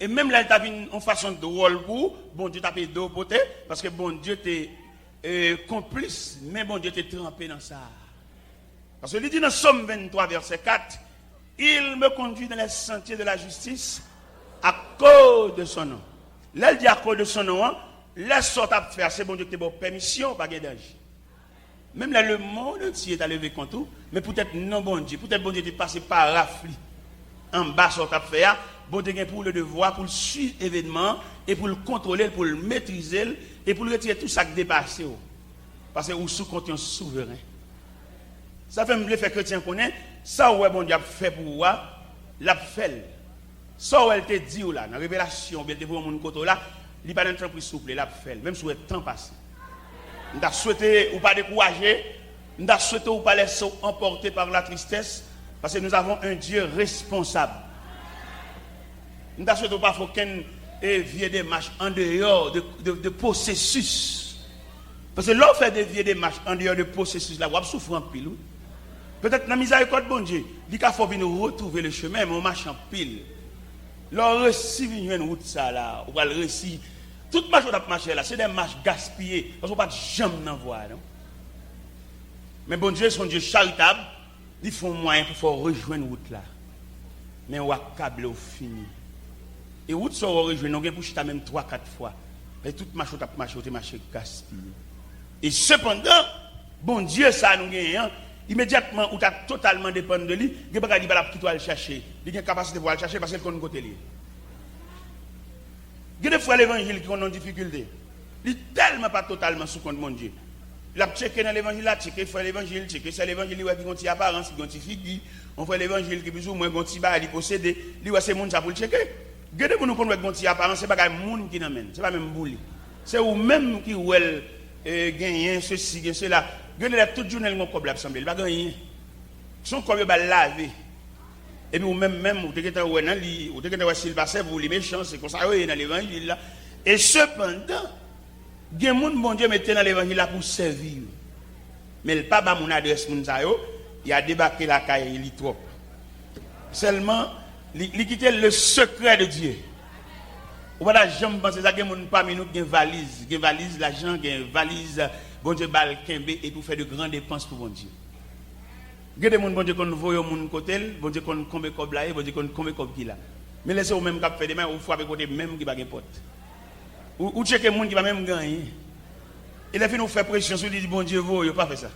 Et même là, il tape une façon de rôle pour, bon Dieu tape d'eau poté, parce que bon Dieu t'es complice, mais bon Dieu t'es trempé dans ça. Parce que il dit dans Somme 23, verset 4, il me conduit dans les sentiers de la justice à cause de son nom. Là, il dit à cause de son nom, laisse sorte à faire, c'est bon Dieu qui te donne permission, pas de danger. Même là, le monde entier est levé contre tout, mais peut-être non bon Dieu, peut-être bon Dieu est passé par rafli. En bas, sorte à faire, bon Dieu pour le devoir, pour le suivre l'événement, et pour le contrôler, pour le maîtriser, et pour le retirer tout ça qui dépasse. Parce que vous sous contrôle souverain. Ça fait me faire chrétien connaît, ça ouais bon Dieu a fait pour vous, l'a fait. Ça ouais elle te dit là, dans révélation, bien te pour mon côté là, il pas dans temps plus souple, l'a fait, même si le temps passé. On t'a souhaité ou pas décourager, on t'a souhaité ou pas laisser emporter par la tristesse, parce que nous avons un Dieu responsable. On t'a souhaité ou pas faut qu'un vieux démarche en dehors de processus. Parce que l'on fait des vieux démarches en dehors de processus là, on souffre en pile. Peut-être dans la miséricorde bon Dieu, il faut venir retrouver le chemin, mais on marche en pile. L'on réussit une route ça là, on va le réussir. Toute marche qu'on a marché là, c'est des marches gaspillées, parce qu'on n'a pas de jambes dans la voie. Mais bon Dieu, son Dieu charitable, il faut moyen pour rejoindre la route là. Mais on va câbler au fini. Et route ça on rejoindre, on va pour chita même 3-4 fois. Et toute marche qu'on a marché, on a marché gaspillé. Et cependant, bon Dieu, ça nous gagne. Immédiatement, ou tu as totalement dépendre de lui, il n'y a pas de tout aller chercher. Il a une capacité pour aller chercher parce qu'il connaît côté lui. Il y a des fois l'évangile qui ont une difficulté. Il n'est tellement pas totalement sous compte mon Dieu. Il a checké dans l'évangile, il a checké l'évangile, checké c'est l'évangile qui a une apparence, qui a une figure. On fait l'évangile qui est plus ou moins un petit bar, il possède, il voit ces gens pour le checker. Il y a des gens qui ont une petite apparence, ce n'est pas les gens qui n'amènent, ce n'est pas même bouli. C'est eux-mêmes qui ont gagné ceci, cela. Il y a toute journée mon corps là semble, il va gagner. Son corps va laver. Et puis ou même ou te que ouais dans li, ou te que s'il passe pour les méchants, c'est comme ça dans l'évangile là. Et cependant, il y a monde bon Dieu mettait dans l'évangile là pour servir. Mais le pas ba mon adresse moun sa yo, il a débarqué la caille il trop. Seulement il quitter le secret de Dieu. Ou pas jamais penser ça que moun pas minute gen valise l'argent, gen valise bon Dieu bal kembe et pour faire de grandes dépenses pour bon Dieu. Il y a des gens bon Dieu qu'on voit au monde côté, bon Dieu qu'on combien cob là, bon Dieu qu'on combien cob qui là. Mais laissez au même cap faire des mains ou frapper côté même qui pas gen porte. Ou checker monde qui va même gagner. Il a fait nous faire pression sur lui dit bon Dieu vous pas fait ça.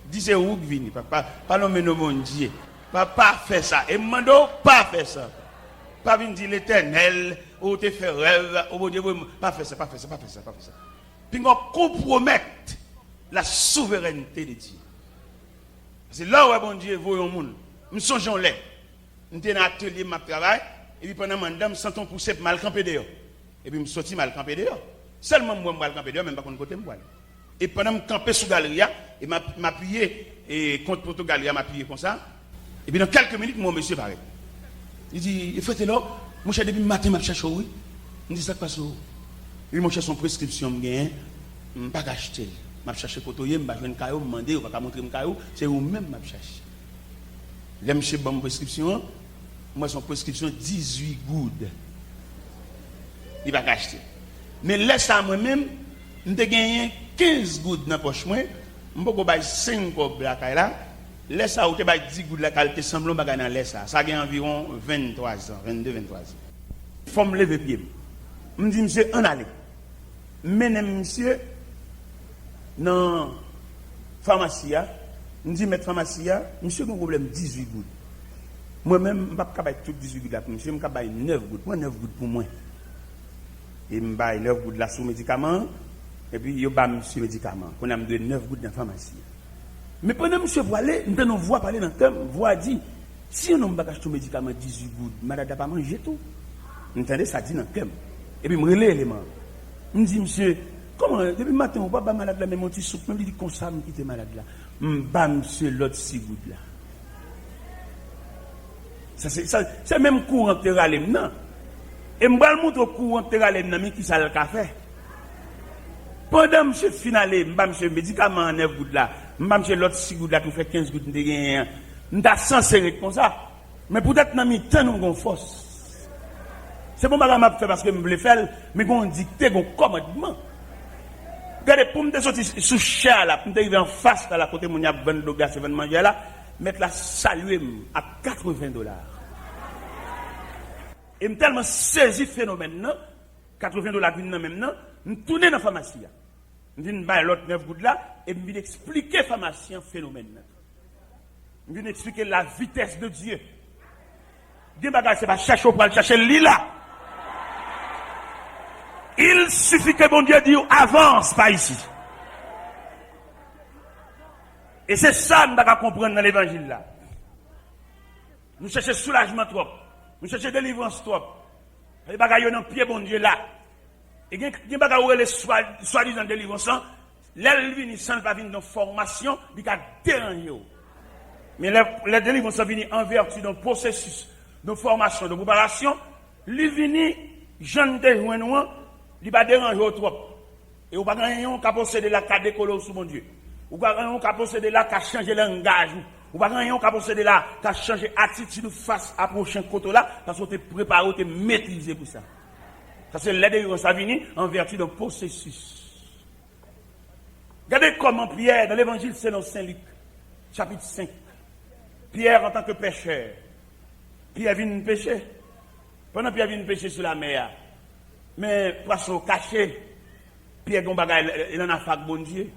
Dis c'est où qui vient pas nommer nos bon Dieu. Pas faire ça et mando pas faire ça. Pas venir dire l'Éternel ou te faire rêve ou bon Dieu pas faire ça. Puis on compromettre la souveraineté de Dieu. C'est là où bon Dieu voit au monde. Nous songeons là. Nous sommes dans l'atelier de travail. Et puis pendant que je sens pousser mal campé dehors. Et puis je sortis mal campé dehors. Seulement moi, mal campé dehors, même pas contre côté moi. Et pendant que je campé sous la galerie, et m'appuyer contre la galerie, m'appuyer comme ça. Et puis dans quelques minutes, mon monsieur paraît. Il dit, il faut être là. Mon cher, depuis le matin, je cherche oui. Il dit, ça passe où? Il m'a cherché son prescription, je ne vais pas acheter. Je vais chercher côté, je vais jouer un caillou, je vais demander, je vais montrer un caillou. C'est vous-même que je cherche. Là, je bonne prescription. Moi, son prescription 18 gouttes. Il va acheter. Mais laisse à moi-même, je vais gagner 15 gouttes dans la poche. Je vais gagner 5 gouttes là. Laisse à 10 gouttes la qualité semblant que dans laisse ça. Ça a environ 23 ans, 22-23 ans. Il faut me lever pied. Je me dis, monsieur, on allait. Menez monsieur dans la pharmacie. Je me dis, mettre pharmacie, monsieur a un problème 18 gouttes. Moi-même, je ne peux pas faire toutes 18 gouttes là pour monsieur, je peux faire 9 gouttes. Moi, 9 gouttes pour moi. Et je me fais 9 gouttes là sous médicament. Et puis, je vais monsieur médicament. On a 9 gouttes dans la pharmacie. Mais pendant que monsieur voit aller, nous avons voix parler dans le thème, voix dit, si on n'a pas acheté un médicament 18 gouttes, madame n'a pas mangé tout. Vous entendez ça dit dans le thème. Et puis, je me relève l'élément. Je me dis, monsieur, comment, depuis le matin, on ne va pas malade là, mais mon petit soupe, même il dit comme ça, je quitte malade là. Je bats monsieur l'autre 6 gouttes là. C'est même courant terralem, non? Et je vais le montrer au courant terralem, mais qui ça le café? Pendant que monsieur finalé, je vais monsieur médicament en 9 gouttes là. Je vais l'autre 6 gouttes là, qui fait 15 gouttes de gain. Je suis censé comme ça. Mais peut-être dans mi-temps, nous avons force. C'est bon, je vais faire parce que je voulais faire, mais on dicté, on commandement. Regardez, pour me sortir sous cher là, pour me arriver en face à la côté, mon y a 20 $, c'est 20 manger là, mettre la saluer à $80. Et me tellement saisi le phénomène, non? $80 viennent même, non? Je tourne dans la pharmacie. Je viens faire l'autre 9 gouttes là, et je viens expliquer la pharmacie en phénomène. Je viens expliquer la vitesse de Dieu. Dieu bagage, c'est pas chercher pour aller chercher le là. Il suffit que bon Dieu dise avance pas ici. Et c'est ça que nous devons comprendre dans l'évangile là. Nous cherchons soulagement trop. Nous cherchons délivrance trop. Les bagages dans pied bon Dieu là. Et les bagages où les soi-disant délivrance, l'elle vient sans pas venir dans formation, il a dérangé. Mais les délivrances viennent en vertu d'un processus de formation, de préparation. Il vient, jeune de joindre, il va déranger trop. Et vous n'avez pas qu'à posséder la carte décoller sous mon Dieu. Vous n'avez pas qu'à posséder la qu'à changer le langage. Vous n'avez pas qu'à posséder la qu'à changer attitude face à prochain côté là, parce que vous êtes préparé, vous êtes maîtrisé pour ça. Ça c'est l'aide de ça vient en vertu d'un processus. Regardez comment Pierre, dans l'évangile selon Saint Luc, chapitre 5, Pierre en tant que pécheur, Pierre vient pécher. Pendant Pierre vient pécher sur la mer, mais poisson caché, Pierre Gombaga, il en a fait bon Dieu.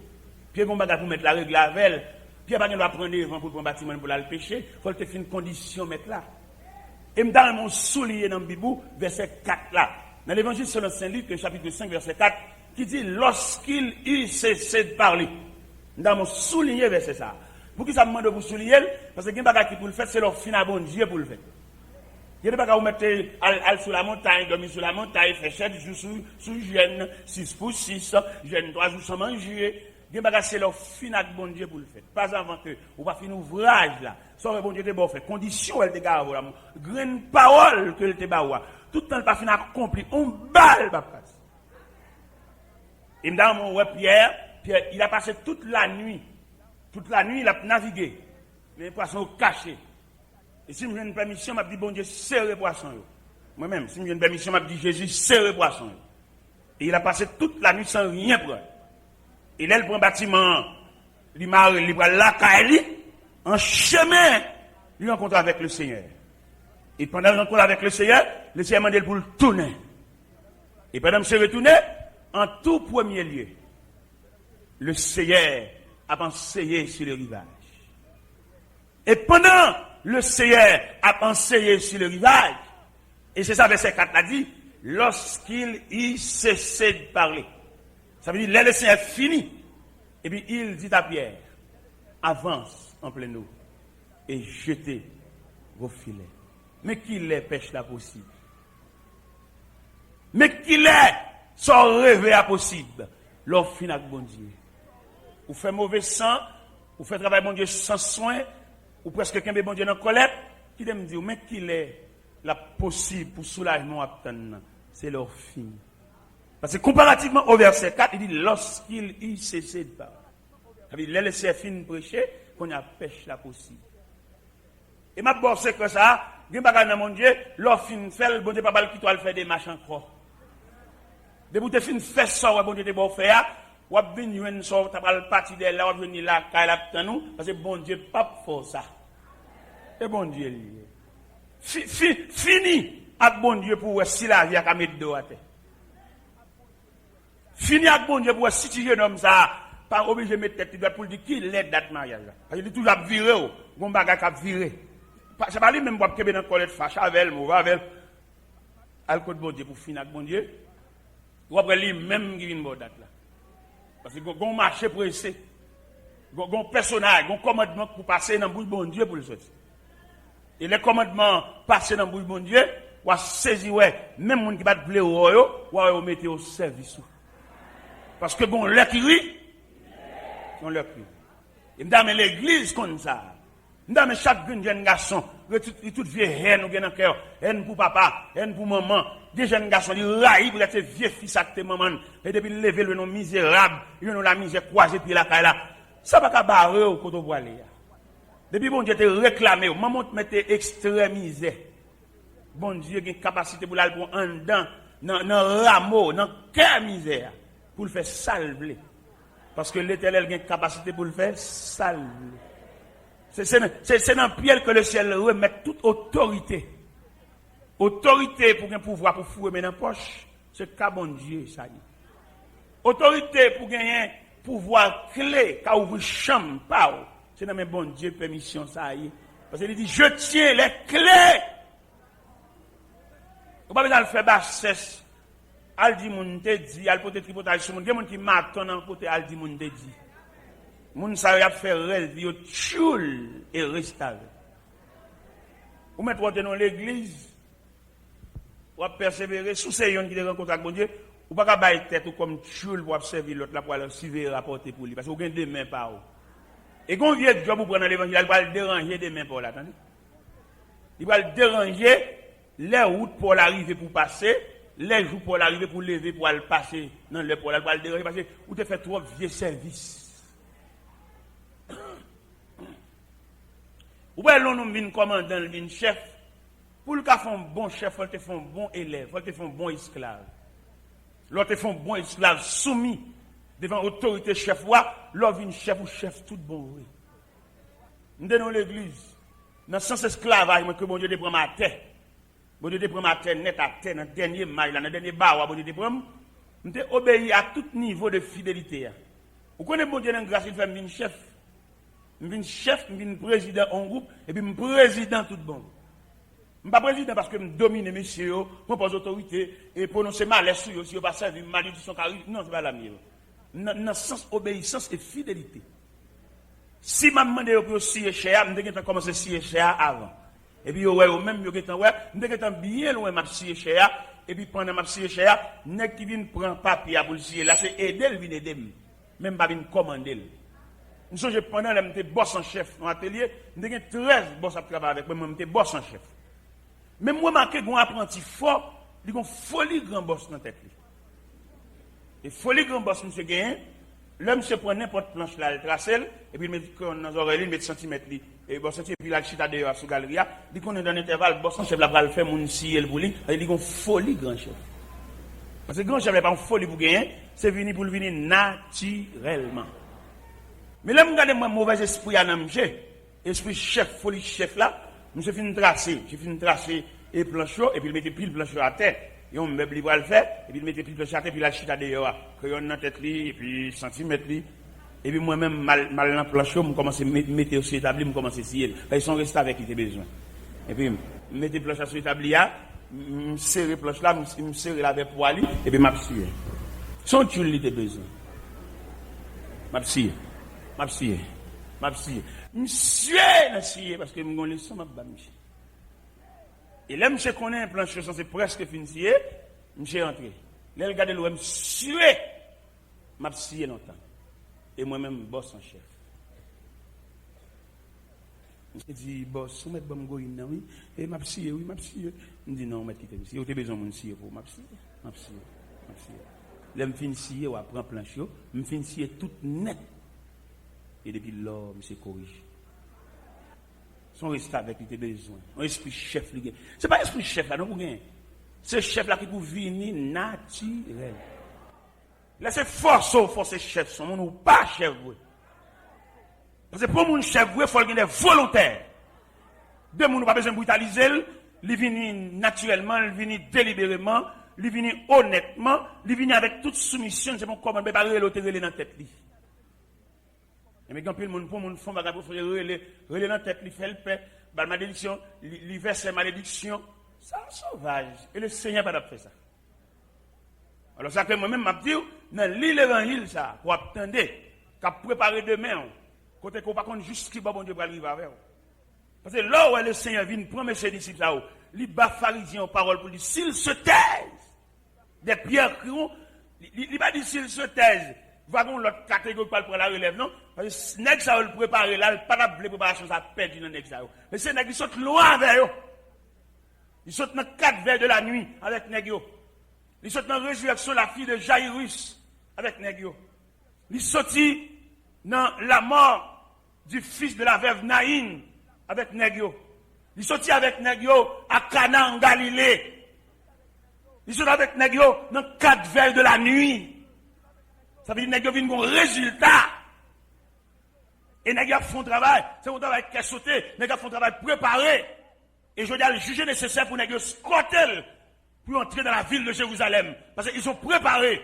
Pierre Gombaga pour mettre la règle à elle. Pierre Gombaga doit prendre devant pour prendre un bâtiment pour aller pécher. Il faut qu'il ait une condition mettre là. Et me dans mon soulier dans le Bible, verset 4 là. Dans l'évangile selon Saint Luc, chapitre 5, verset 4, qui dit lorsqu'il eut cessé de parler. Dans mon soulier, verset ça. Pour qui ça me demande de vous souligner? Parce que les gens qui pour le faire, c'est leur fin à bon Dieu pour le faire. Il y a des gens qui mettent aller sur la montagne, dormir sur la montagne, faire 7 jours sous jeûne, 6 pour 6, jeûne 3 jours sans manger. Il y a des gens c'est leur fin à bon Dieu pour le faire. Pas avant que vous va finir ouvrage là. Sans bon Dieu te bon fait. Condition elle te garde là. Grande parole que te ba. Tout le temps pas fin accompli. On balle pas passe. Et dans mon Pierre, il a passé toute la nuit. Toute la nuit, il a navigué. Les poissons cachés. Et si je me donne une permission, je me dis, bon Dieu, serre les poissons. Moi-même, si je me donne une permission, je me dis, Jésus, serre les poissons. Et il a passé toute la nuit sans rien prendre. Et là, il prend un bâtiment, il prend la caille, en chemin, il rencontre avec le Seigneur. Et pendant la rencontre avec le Seigneur m'a demandé pour le tourner. Et pendant que je suis retourné, en tout premier lieu, le Seigneur a enseigné sur le rivage. Et pendant le Seigneur a enseigné sur le rivage, et c'est ça verset 4 a dit, lorsqu'il y cessait de parler. Ça veut dire, le Seigneur fini. Et puis il dit à Pierre, avance en pleine eau et jetez vos filets. Mais qu'il est pêche là possible. Mais qu'il est sans rêver à possible. L'offre fin avec bon Dieu. Ou fait mauvais sang, ou fait travail bon Dieu sans soin, ou presque qu'un bon Dieu dans colère, qui me dit, mais qu'il est la possible pour soulagement à obtenir. C'est leur fin. Parce que comparativement au verset 4, il dit, lorsqu'il y cessait de parler. Ça veut dire, les laisser fin prêcher, qu'on a pêche là possible. Et ma bosse, c'est que ça, il y a dans mon Dieu, l'offre fin fait, le bon Dieu pas mal qui doit faire des marches encore. De vous te fin faire ça, bon Dieu te bon faire, ou venir une sorte, tu vas partir de là, ou venir là, quand il a nous, parce que bon Dieu pas pour ça. Et bon Dieu lié. Fini avec bon Dieu pour si la vie a mettre de à terre. Fini avec bon Dieu pour si tu jeune homme ça, pas obligé de mettre tête pour dire qui l'aide date mariage là. Parce qu'il est toujours viré, bon bagage a viré. C'est pas lui même pour que dans colère fâche avec elle, mauvais avec elle. Alcool bon Dieu pour finir avec bon Dieu. Ou après lui même qui vient de date là. Parce que gon marché pour essayer. Gon personnage, gon commandement pour passer dans bouche bon Dieu pour le sortir. Et les commandements passer dans bouche bon Dieu, ou saisir ouais, même monde qui va te bleu ou mettre au service. Parce que bon leur qui rit, on leur crie. Et m'dame l'église comme ça. M'dame chaque jeune garçon, toute vieille haine ou bien dans cœur, haine pour papa, haine pour maman. Des jeunes garçons, ils raillent pour être vieux fils à tes mamans. Et depuis lever le nom misérable, ils ont la misère croisée puis la caille là. Ça va pas barrer au côté voilé. Depuis bon Dieu te réclamé, maman te mette extrémisé. Bon Dieu a une capacité pour aller pour en dedans, dans rameau, dans cœur misère, pour le faire salver. Parce que l'Éternel a une capacité pour le faire salver. C'est dans Pierre que le ciel remet toute autorité. Autorité pour un pouvoir pour fouiller dans la poche, c'est qu'à bon Dieu, ça y est. Autorité pour gagner pouvoir clé, qu'à ouvrir chambre, pas. C'est dans mon bon Dieu permission, ça y est. Parce qu'il dit, je tiens les clés. Vous ne pouvez pas faire bassesse. Al di moun te dit, al pote tripotage sur moun. Il y a des gens qui m'attendent en pote al di moun te dit. Moun sa y a fait rêve, yo tchoul et restave. Vous mettez dans l'église, vous persévérer, sous ces gens qui te rencontrent avec bon Dieu, vous ne pouvez pas bailler tête ou comme tchoul pour observer l'autre là pour aller suivre rapporter pour lui. Parce que vous avez des mains par où. Et quand vous vieux job, vous prenez l'évangile, il va le déranger des mains pour l'attendre. Il va le déranger les routes pour l'arriver pour passer, les jours pour l'arriver pour lever pour aller passer dans le pour le déranger parce que vous te fait trop vieux service. Ou bien l'on vient commandant, vient chef. Pour le cas un bon chef, il te fait un bon élève, il te fait un bon esclave. L'autre te fait un bon esclave soumis devant l'autorité chef, l'autre vient chef ou chef tout bon. Nous sommes dans l'église. Dans le sens esclavage, que bon Dieu te prend ma terre. Bon Dieu te prend ma terre net à terre, dans le dernier mail, dans le dernier bar, bon Dieu te prend. Nous te obéi à tout niveau de fidélité. Vous connaissez bon Dieu dans la grâce, il fait un chef. Je suis chef, je suis président en groupe, et puis je suis président tout bon. Je ne suis pas président parce que je domine monsieur, je pose autorité, et prononcer mal sur eux, si je ne pas servir, malédiction, non, ce n'est pas la mienne. Dans le sens obéissance et fidélité. Si je demande pour scier cher, je vais commencer à scier cher avant. Et puis, même, je vais bien loin de scier cher, et puis pendant que je scier cher, je qui vient prendre papier pour le scier, là, c'est aider, il vient aider. Même pas commander. Nous sommes pendant que j'étais boss en chef dans l'atelier, j'ai 13 boss à travailler avec moi, j'étais boss en chef. Mais moi, je suis un apprenti fort, il y a une folie grand boss dans la tête. Et folie grand boss, monsieur Gain, l'homme se prend n'importe planche là, il trace, et puis il met dans les oreilles, il met centimètres, et boss en chef, puis il a chita dehors sur la galerie, il dit qu'on est dans l'intervalle, boss en chef, là, va le faire, mon si, il pour lui, il dit qu'on folie grand chef. Parce que grand chef n'est pas une folie pour gagner, c'est venu pour le venir naturellement. Mais là, je regarde mon mauvais esprit à monsieur, esprit chef, folie chef là, je finis de tracer, et planchot, et puis il mettait pile planchot à terre, et on meuble va le faire, et puis il mettait pile planchot à terre, puis la chita dehors, crayon dans la tête, et puis centimètre, et puis moi-même, mal dans le planchot, je commence à mettre sur l'établi, je commence à scier. Ils sont restés avec qui ils ont besoin. Et puis, je mettais planchot sur l'établi, je serre le planchot là, je serre avec poil, et puis je scier. Son tuile, il a besoin. Je scier. Monsieur, parce que je suis son monsieur. Et là, monsieur connaît un plancher, c'est presque fini, monsieur rentré. Là, regardez le monsieur, monsieur longtemps. Et moi-même, boss en chef. Je dis, boss, vous mettez bon goïne, oui, et monsieur, oui, monsieur. Je dis, non, mettez quitter monsieur. Vous avez besoin de monsieur pour monsieur. Là, je finis, on prend plancher, je finis tout net. Et depuis là, monsieur corrige. Son reste avec les besoins. Un esprit chef. Ce n'est pas esprit chef là, non, pour gagner. C'est chef là qui peut venir naturel. Là, c'est force chef, son monde ou pas chef. Parce que pour mon chef, il faut qu'il y ait des volontaires. Deux monde pas besoin de brutaliser, il vient naturellement, il vient délibérément, il vient honnêtement, il vient avec toute soumission. C'est bon, comment préparer l'autre dans la tête. Mais quand le monde pour mon fond va relais dans la tête, il fait le paix, la malédiction, il verse la malédiction, ça sauvage. Et le Seigneur n'a pas fait ça. Alors ça que moi-même m'a dit, dans l'évangile ça, pour attendre, qu'à préparer demain, côté qu'on pas contre juste qui bon Dieu va arriver avec. Parce que là où le Seigneur vient prendre ses disciples là, il bat pharisiens en parole pour dire s'ils se taisent, des pierres crient, il va dire s'ils se taisent. Wagon l'autre catégorie pour la relève, non? Parce que nèg ça le préparer là, pas la préparation ça perdu dans nèg ça. Mais c'est nèg qui saute loin avec eux. Il saute dans 4 vers de la nuit avec nèg yo. Il saute dans résurrection la fille de Jairus avec nèg yo. Il sorti dans la mort du fils de la veuve Naïn avec Negio. Il sortit avec Negio à Cana en Galilée. Il sortit avec Negio dans 4 veilles de la nuit. Ça veut dire que Negio vient un résultat. Et Negio font travail. C'est un travail qui est sauté. Negio font travail préparé. Et je dois le juger nécessaire pour Negio squatter pour entrer dans la ville de Jérusalem. Parce qu'ils sont préparés.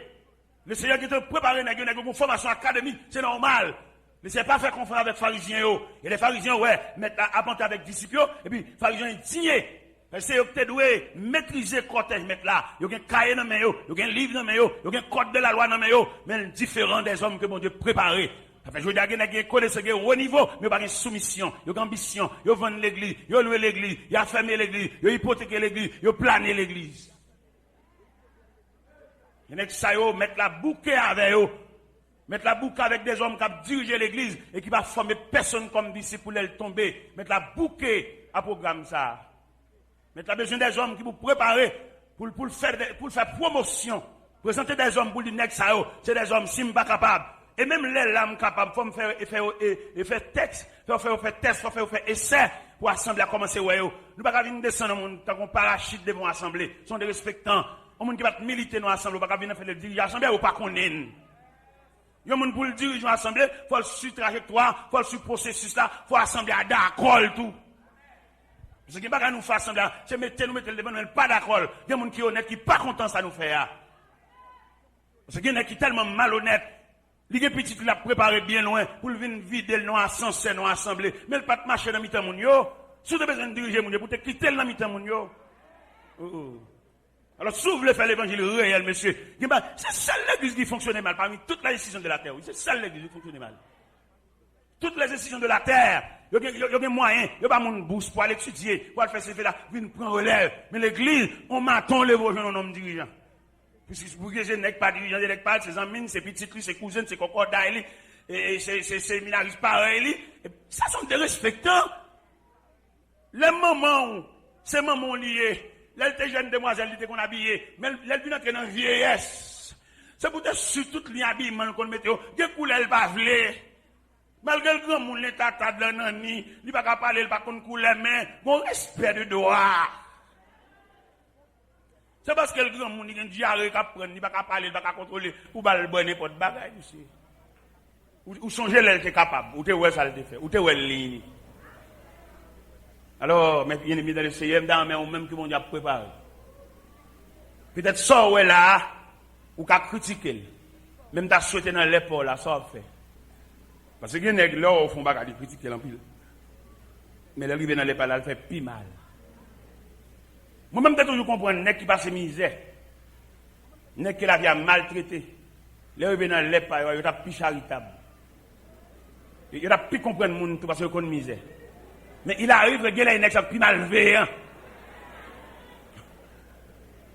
Le Seigneur qui te prépare Negio une formation académique, c'est normal. Mais c'est pas faire confiance avec les pharisiens. Et les pharisiens, ouais, mettent apporter avec disciples. Et puis, les pharisiens, ils tiennent. Parce que vous devez maîtriser le cortège, mettre là. Il y a un cahier dans mes yeux, il y a un livre dans mes yeux, il y a un code de la loi dans mes yeux. Mais différent des hommes que mon Dieu préparé. Je veux dire, il y a des connaissances au niveau, mais pas de soumission, il y a une ambition, il y a vendre l'église, il y a loué l'église, il y a fermé l'église, il y a hypothéqué l'église, il y a plané l'église. Il y a qui mettre la bouquet avec eux. Mettre la boucle avec des hommes qui ont dirigé l'église et qui va former personne comme disciple pour les tomber. Mettre la bouquet à programme ça. Mettre la besoin des hommes qui vous préparer pour faire promotion. Présenter des hommes pour dire c'est des hommes si pas capables. Et même les lames capables, il faut faire texte, il faut faire test, il faut faire essai pour assembler à commencer. Nous ne pouvons pas venir descendre dans tant qu'on parachute devant l'assemblée. Ce sont des respectants. On ne peut pas militer dans l'assemblée, on ne peut pas venir faire le dirigeant l'assemblée ou pas qu'on est. Il y a un monde pour le dirigeant l'assemblée, il faut le suivre trajectoire, il faut le suivre processus là, il faut assembler à d'accord tout. Parce que pas nous faire assembler, c'est mettre nous devant nous pas d'accord. Il y a des gens qui sont honnêtes qui pas content ça nous faire. Parce qu'il y a des gens qui sont tellement malhonnêtes. Les petits qui l'a préparé bien loin pour venir vider le nom à sens non assemblée, mais le pas de marcher dans mi-temps mon yo. Si vous avez besoin de diriger mon yo pour te quitter dans mi-temps mon yo. Alors, si vous voulez faire l'évangile réel, monsieur, c'est celle l'église qui fonctionne mal parmi toutes les décisions de la terre. C'est celle l'église qui fonctionne mal. Toutes les décisions de la terre, il y a des moyens, il n'y a pas mon bourse pour aller étudier, pour aller faire ce fait là, pour prendre relève. Mais l'église, on m'attend les jeunes hommes dirigeants. Puisque pour que je n'ai pas dirigeant, je n'ai pas ses amis, ses petites, ses cousines, ses cocodailles, et ses séminaristes pareils. Ça sont des respectants. Les mamans, ces mamans liées. Là, elle était jeune demoiselle, elle était qu'on habillée, mais elle vient entrer dans la vieillesse. C'est pour être sur tout l'habillement qu'on mette, des couleurs, elle va vler. Malgré le grand monde, l'état de l'année, il ne va pas parler, il ne va pas couleur, mais bon respect de droit. C'est parce que le grand monde, il a un diarrhée qui prend, il ne va pas parler, il ne va pas contrôler, pour ne pas le n'importe bagaille, monsieur. Ou songer, elle est capable, ou tu es ça, elle fait, ou tu es ligne. Alors, mes bien-aimés dans le Seigneur, ou même que mon Dieu a préparé. Peut-être ça, ouais là, ou qu'à critiquer. Même t'as souhaité dans l'épaule, là, ça fait. Parce que les nègres, là, au fond, pas critiquer en pile. Mais les rives dans l'épaule, elle fait plus mal. Moi-même, peut-être, je comprends un nègre qui passe misère. Un nègre qui la vie a maltraité. Les rives dans l'épaule, il est plus charitable. Il a plus comprendre le monde parce qu'il connaît misère. Mais il arrive que les nègres sont plus malveillants.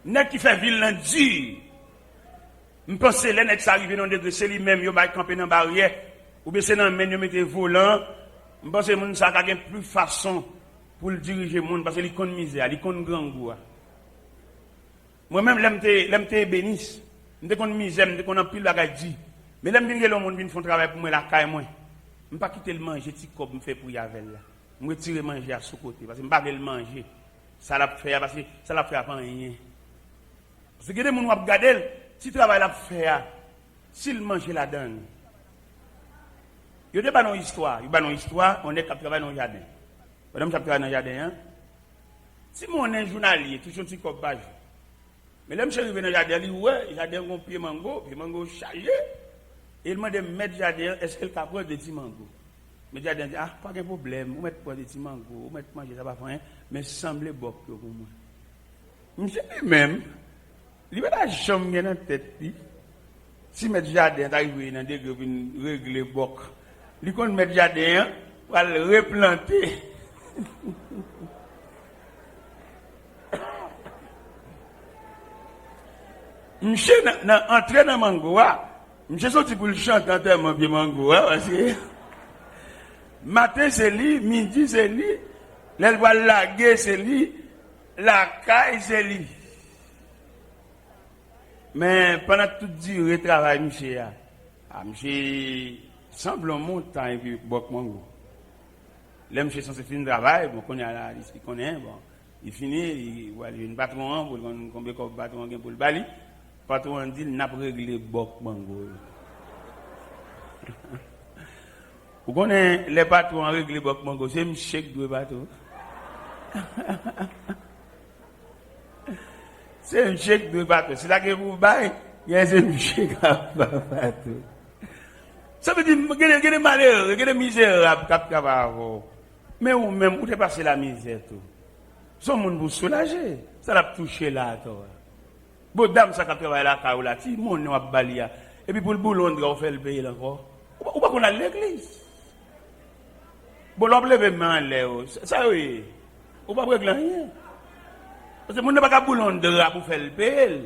Nègres qui fait vilain dur. Je pense que les nègres qui arrivent dans le degré, c'est lui-même, ils vont camper dans la barrière. Ou bien c'est dans le menu, ils mettent volant. Je pense que les gens ont plus de façon pour le diriger le monde parce qu'il connaît misère, il connaît grand goût. Moi-même, je bénis. Je connais misère, je connais pile de bagages. Mais je dis que les gens font travail pour moi, la caille moi. Je ne peux pas quitter le manger, petit comme je fais pour y aller là. Je retire manger à ce côté parce que je ne peux pas le manger. Ça l'a fait parce que ça l'a fait avant rien. Parce que les gens qui regardent, si le travail l'a fait, s'il mange la donne. Il y a des histoires. Il y a une histoire, on est qui travaille dans le jardin. Madame qui travaille dans le jardin, si on est journalier, tout ce petit copage. Mais là, je suis arrivé dans le jardin, il dit ouais, il y a des pieds mango chargé. Et il m'a dit, mettre le jardin, est-ce qu'elle capable de petits mango? Mais le jardin dit, ah, pas de problème, vous mettez pas de petits mango, vous mettez manger, ça va pas rien, mais semblez bon pour moi. Je me suis dit même, il va la chambre dans la tête, si mettre le jardin, arrive dans des groupes, régler boc. Il compte mettre le jardin, pour le replanter. Monsieur, entrer dans le mango, monsieur sorti pour le chanter en termes de mango, parce que matin c'est lui, midi c'est lui, l'aile va laguer c'est lui, la caille c'est lui. Mais pendant toute durée de travail, monsieur, monsieur semble un montant et puis boc mango. L'homme chez censé finir le travail, bon, qu'on est à la liste, il connaît, bon, il finit, il va aller une patron, pour combien de patron pour le bali. Patron dit, il n'a pas réglé Bok Bango. Vous connaissez les patrons à régler Bok Bango, c'est un chèque de bateau. C'est un chèque de bateau. C'est là que vous baillez, il y a un chèque à bateau. Ça veut dire qu'il y a des malheurs, il y a des misères à mais ou même, où t'es passé la misère tout. Son monde vous soulager. Ça l'a touché là, toi. Bon, dame, ça qui travaille là, là, ti, mon nom a balia. Et puis pour le boulot, on fait le payer encore. Ou pas qu'on a l'église. Bon, l'on lève main là, ça oui. Ou pas régler rien. Parce que mon n'a pas qu'à boulot de là pour faire le payer. Je ne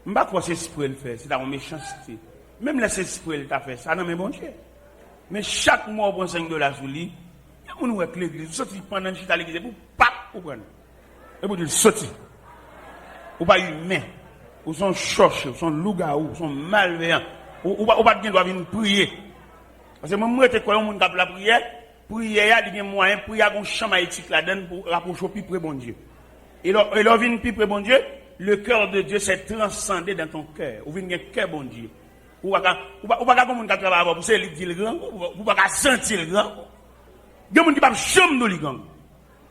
sais pas quoi c'est ce qu'il le fait, c'est dans la méchanceté. Même là, c'est ce qu'il t'a fait, ça, non, mais bon Dieu. Mais chaque mois, on prend $5 sur lui. On nous avec l'église, vous sortez pendant que vous à l'église, vous pap, vous prenez. Et vous dites, sortez. Vous pas humain. Vous sont choches, vous sont loups-garous, vous sont malveillants. Vous pas bien doit venir prier. Parce que moi, je suis quoi, on a la prière. Prière, il y a des moyens, prière, on chambre éthique là-dedans pour rapprocher plus près bon Dieu. Et là, vient plus près bon Dieu, le cœur de Dieu s'est transcendé dans ton cœur. Vous venez un cœur bon Dieu. Vous pas comme on a travaillé pour ça, il dit le grand, vous pas sentir le grand. Il y a des gens qui ne peuvent jamais nous ligan.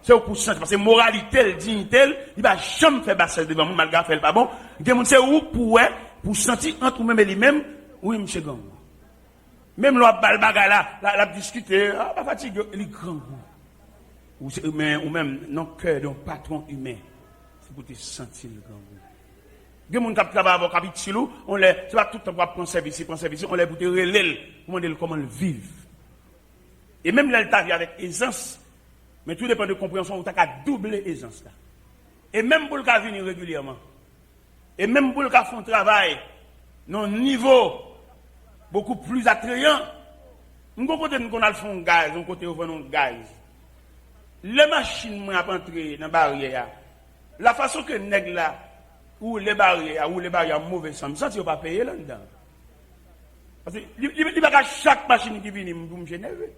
C'est pour sentir, parce que moralité, dignité, il ne va jamais faire basse devant moi, malgré faire pas bon. Il y a des gens qui sont pour sentir entre vous-même et lui-même, oui, monsieur Gang. Même là, la discuter, pas fatigué, il est grand. Ou même, non, cœur d'un patron humain. C'est pour te sentir le grand. Il y a des gens qui travaillent avec capitule, c'est pas tout le temps pour prendre service, on les pour te relayer, pour demander comment le vivre. Et même là, il avec aisance, mais tout dépend de compréhension, où tu as doubler aisance là. Et même pour le cas venir régulièrement, et même pour le cas faire un travail, non niveau beaucoup plus attrayant, nous côté qu'on a le fond gaz, on côté on gaz. Les machines m'ont entré dans la barrière, la façon que nèg là, ou les barrières mauvais sens, ça tu pas payer là-dedans. Parce que il n'y a pas chaque machine qui vient pour me générer.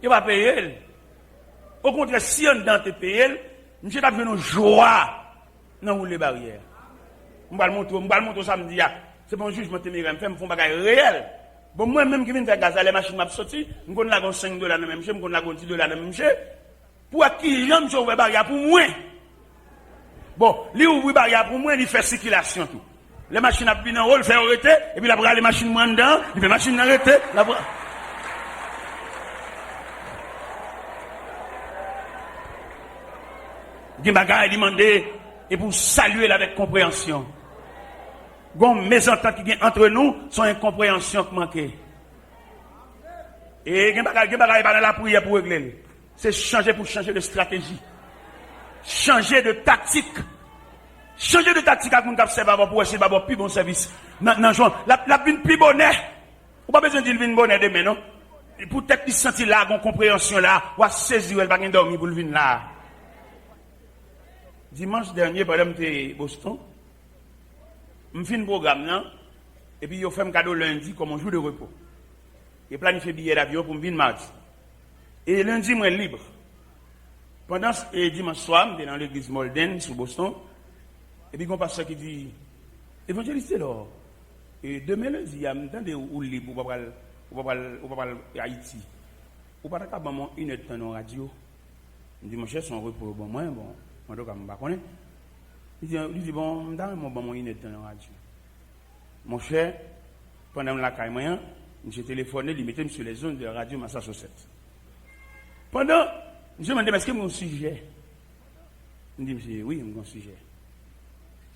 Il va payer. Au contraire, si on dans te payer, monsieur t'a fait une joie dans les barrières. On va le montrer samedi. C'est bon jugement téméraire, me font bagage réel. Bon moi même qui viens faire gaz les machines m'a sorti, on connaît la $5 dans même chez, on connaît la $10 dans même chez. Pour qui j'aime ouvrir barrière pour moi. Bon, lui ouvrir barrière pour moi, il fait circulation tout. Les machines a bien en haut, il fait arrêter et puis la bras les machines moins dedans, il fait machine arrêter, la bras des bagages demandé et pour saluer avec compréhension. Gon mésentente qui entre nous sont incompréhension qui manque. Et des bagages pas dans la prière pour régler. C'est changer pour changer de stratégie. Changer de tactique. Changer de tactique à mon cap serveur pour essayer d'avoir plus bon service. Non, la vine plus bonnet. Ou pas besoin de dire vine bonnet demain non. Pour peut-être qu'il sentir là gon compréhension là, ou à saisir elle pas dormir pour le vine là. Dimanche dernier, pendant que j'étais à Boston, je fais un programme là, et puis je fais un cadeau lundi comme un jour de repos. Je planifie un billet d'avion pour me venir mardi. Et lundi, je suis libre. Pendant ce dimanche soir, je suis dans l'église Molden, sur Boston, et puis il y a un pasteur qui dit, évangéliste là, et demain lundi, il y a un temps où libre, ou pas à Haïti. Ou pas à une heure de temps dans la radio. Je dis, mon cher, son repos, bon, moi, bon. Il dit, bon, je mon une dans la radio. Mon cher, pendant la caille, j'ai téléphoné, il mettait sur les zones de radio Massachusetts. Pendant, je me demandé, est-ce que mon sujet? Il dit, oui, mon sujet.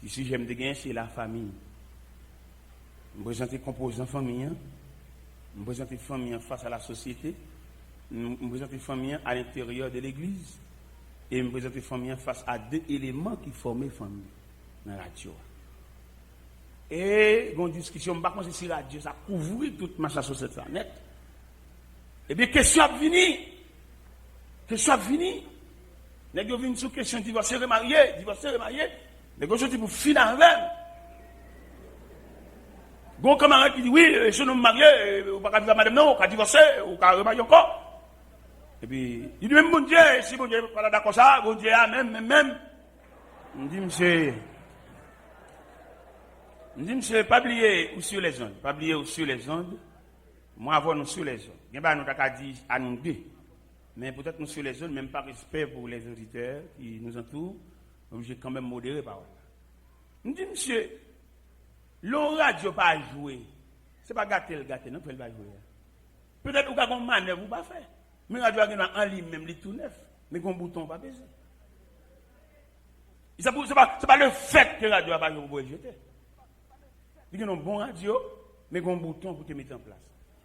Le sujet me dégaine, c'est la famille. Je me présente les composants famille, je me présente les familles face à la société, je me présente les familles à l'intérieur de l'église. Et me présenter famille face à deux éléments qui formaient famille dans la radio. Et une discussion, je ne sais pas si la radio ça couvre toute ma chasse sur cette planète. Et bien, question a fini. Question a fini. Les gens viennent sur question divorcé, remarié. Les gens sont pour finir avec. Gon camarade qui dit oui, si nous mariés, ou pas vivre madame non, ou pas divorcer, ou pas remarier encore. Et puis, il dit même bon Dieu, si bon Dieu n'est pas d'accord ça, bon Dieu a même. On dit monsieur, pas oublier ou sur les ondes, pas oublier ou sur les ondes. Moi avant nous sur les ondes. Bien bah nous t'a dit à nous deux. Mais peut-être nous sur les ondes, même par respect pour les auditeurs qui nous entourent, obligé quand même modérer parole. On dit monsieur, l'on radio pas jouer. C'est pas gâter, non, il va jouer. Peut-être ou qu'on manœuvre ou pas faire. Mais radio en ligne même les tout neuf, mais qu'on bouton pas baiser. C'est pas le fait que la radio a pas joué pour jeter. Il y a un bon radio, mais qu'on bouton pour te mettre en place.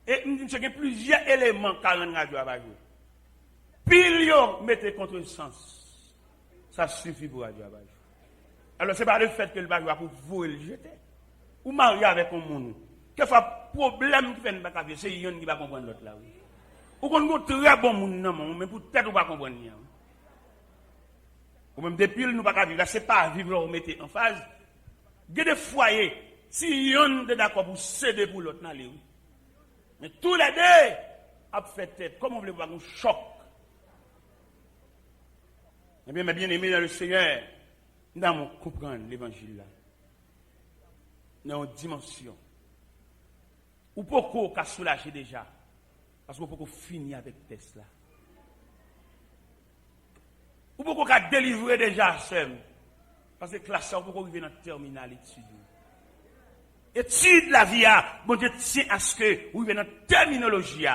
Et il y a plusieurs éléments que la radio a pas joué. Pile mettez contre sens. Ça suffit pour la radio a pas joué. Alors c'est pas le fait que le radio a pour vous le jeter. Ou marier avec un monde. Quelquefois problème qui fait ne pas c'est yon qui va comprendre l'autre là. Ou qu'on a très bon monde, mais peut-être ou pas comprendre. Ou même depuis nous pas vivre, là c'est pas vivre là, on mettez en phase. Il y a des foyers, si yon est d'accord pour céder pour l'autre, mais tous les deux, a fait tête, comme on veut voir un choc. Eh bien, mes bien-aimés dans le Seigneur, nous devons comprendre l'évangile là. Dans une dimension. Ou pourquoi on a soulagé déjà? Parce qu'on peut finir avec le test là. Ou pourquoi on a délivré déjà seul? Parce que classe, on peut arriver dans le terminal étude. Étude la vie, bon Dieu tient à ce que vous venez dans la terminologie.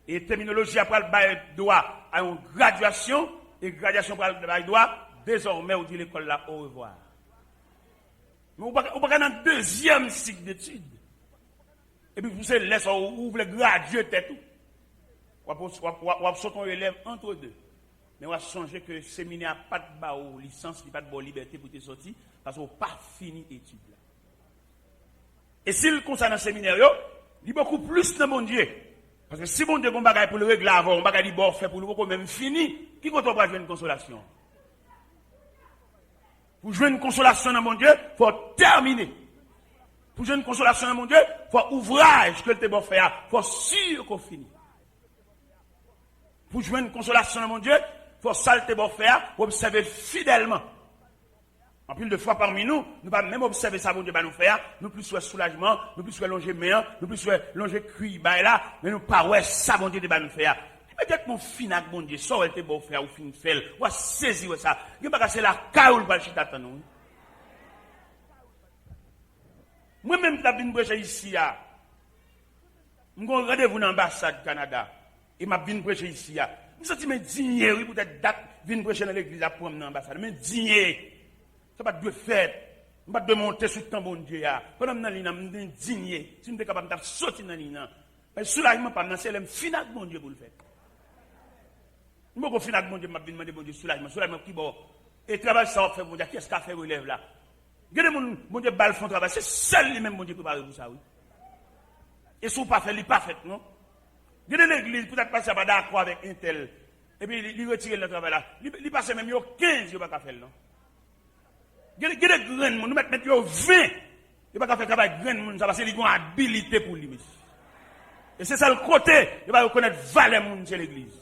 Et terminologie après le droit à une graduation, et graduation pour le droit, désormais on dit l'école là au revoir. Mais on va dans le deuxième cycle d'études. Et puis vous savez, laisse vous voulez graduer tout. On va sauter un élève entre deux. Mais on va changer que le séminaire n'a pas de licence, il n'a pas de liberté pour te sortir, parce qu'on n'a pas fini l'étude. Et s'il concerne le séminaire, il y a beaucoup plus de mon Dieu. Parce que si mon Dieu a un bagage pour le régler avant, un bagage bon fait pour le même fini, qui compte pas jouer une consolation? Pour jouer une consolation dans mon Dieu, il faut terminer. Pour jouer une consolation dans mon Dieu, il faut ouvrage que le bon fait, il faut sûr qu'on finit. Pour jouer une consolation dans mon Dieu, il faut ça le bon faire, pour observer fidèlement. En plus de fois parmi nous, nous pas même observer ça, bon Dieu va nous faire, nous plus soit soulagement, nous plus soit longer main, nous plus soit longer cuit, là, mais nous pas ouais, ça, bon Dieu va nous faire. Peut-être mon finac, bon Dieu, ça, elle te bon faire, ou fin faire, ou saisir ça. Il n'y a pas c'est la caoule pour le chita nous. Moi-même, je suis venu ici, je suis rendez-vous dans l'ambassade du Canada, et je suis venu ici. Je me sens digné, oui, peut-être date, venir prêcher dans l'église pour dans l'ambassade, mais digné. Ça pas de faire, pas de monter sur le temps bon Dieu. Pendant que je suis digné, si je suis capable de sortir dans l'ina, mais soulagement pas c'est le final bon Dieu pour le faire. Je ne final bon Dieu, je vais demander bon Dieu soulagement qui bon. Et travail ça fait bon Dieu, qu'est-ce qu'a fait relève là? Regardez mon Dieu bal font travail, c'est seul lui-même bon Dieu préparé pour ça oui. Et si vous pas fait, il pas fait non. Regardez l'église peut-être pas ça pas d'accord avec un tel. Et puis il retire le travail là. Il passe même 15, il pas faire non. Il y a des graines, nous mettons 20. Il n'y a pas qu'à faire travail de graines, parce qu'il y a une habilité pour lui. Et c'est ça le côté, il va reconnaître valeur de l'église.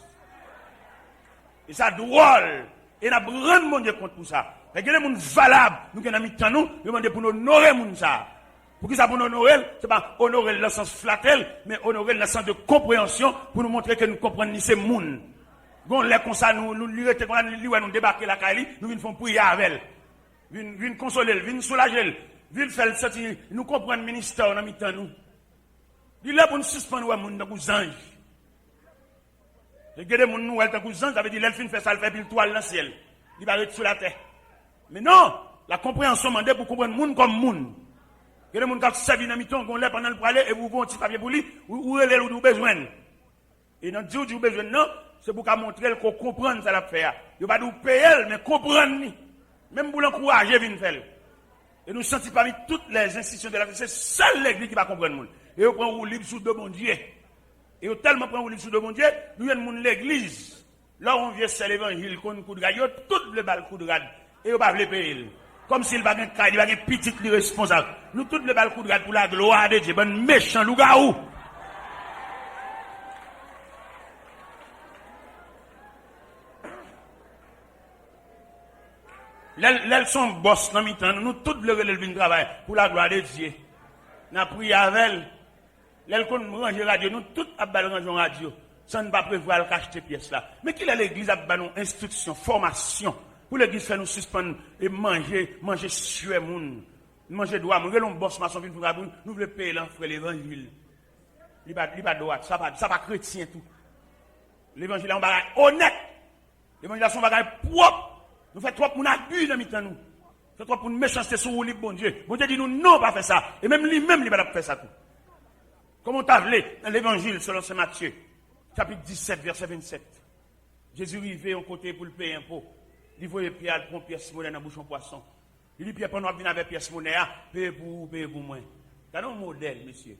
Et ça drôle. Et il y a grand monde contre pour ça. Il y a des gens valables, nous qui avons mis temps, nous demandons pour nous honorer ça. Pour qui ça pour nous honorer, ce n'est pas honorer le sens flattel, mais honorer le sens de compréhension pour nous montrer que nous comprenons ces monde. Quand on est comme ça, nous débarquer la Kali, nous venons prier avec elle. Viens consoler, viens soulager, viens faire sortir, nous comprendre le ministère dans mi-temps nous. Il est là pour nous suspendre les gens dans les anges. Les gens nous dans les anges, ça veut dire l'elfine fait ça, elle fait pile toile dans le ciel. Il va être sur la terre. Mais non, la compréhension demande pour comprendre le monde comme monde. Il y a des gens qui servent dans mi-temps, qui ont pendant le parler, et vous avez un petit papier pour lui, ou elle ou besoin. Et dans le jour où besoin, non, c'est pour montrer qu'on comprend ça la faire. Il ne va pas nous payer, mais comprendre. Même pour l'encourager, viens faire. Et nous sentons parmi toutes les institutions de la vie, c'est seule l'église qui va comprendre le monde. Et on prend un livre sous de mon Dieu. Et on tellement prend un livre sous de mon Dieu, nous avons l'église. Là où on vient c'est l'évangile, qu'on coup de rade, tout le bal coup de rade. Et on va les payer. Comme s'il va gagner il va gagner petit responsable. Nous tous le bal coup de grade pour la gloire de Dieu, bon méchant loup-garou. Elles sont boss dans mi-temps, nous tous le relève travail pour la gloire de Dieu. Nous avons prié avec elle. Elles qu'on range radio, nous tous avons rangé radio. Ça ne va pas prévoir acheter pièce là. Mais qu'il a l'église a nous instruction, formation. Pour l'église faire nous suspendre et manger suer moun. Manger droit, moun relon boss maçon vinn pour nous voulons payer l'enfant l'évangile. Il pas droit, ça pas chrétien tout. L'évangile on bagage honnête. L'évangile son bagage propre. Nous faisons trop pour nous abus dans mi-temps nous. Fait trop pour nous méchanceté sur nous bon Dieu. Bon Dieu dit nous non pas faire ça. Et même lui-même il va pas faire ça tout. Comment t'as vu dans l'évangile selon Saint Matthieu, chapitre 17 verset 27. Jésus arrivé au côté pour le payer impôt. Il voyait Pierre prendre pièce monnaie dans bouchon poisson. Il dit Pierre pendant venir avec pièce monnaie, paye pour moi. C'est un modèle monsieur.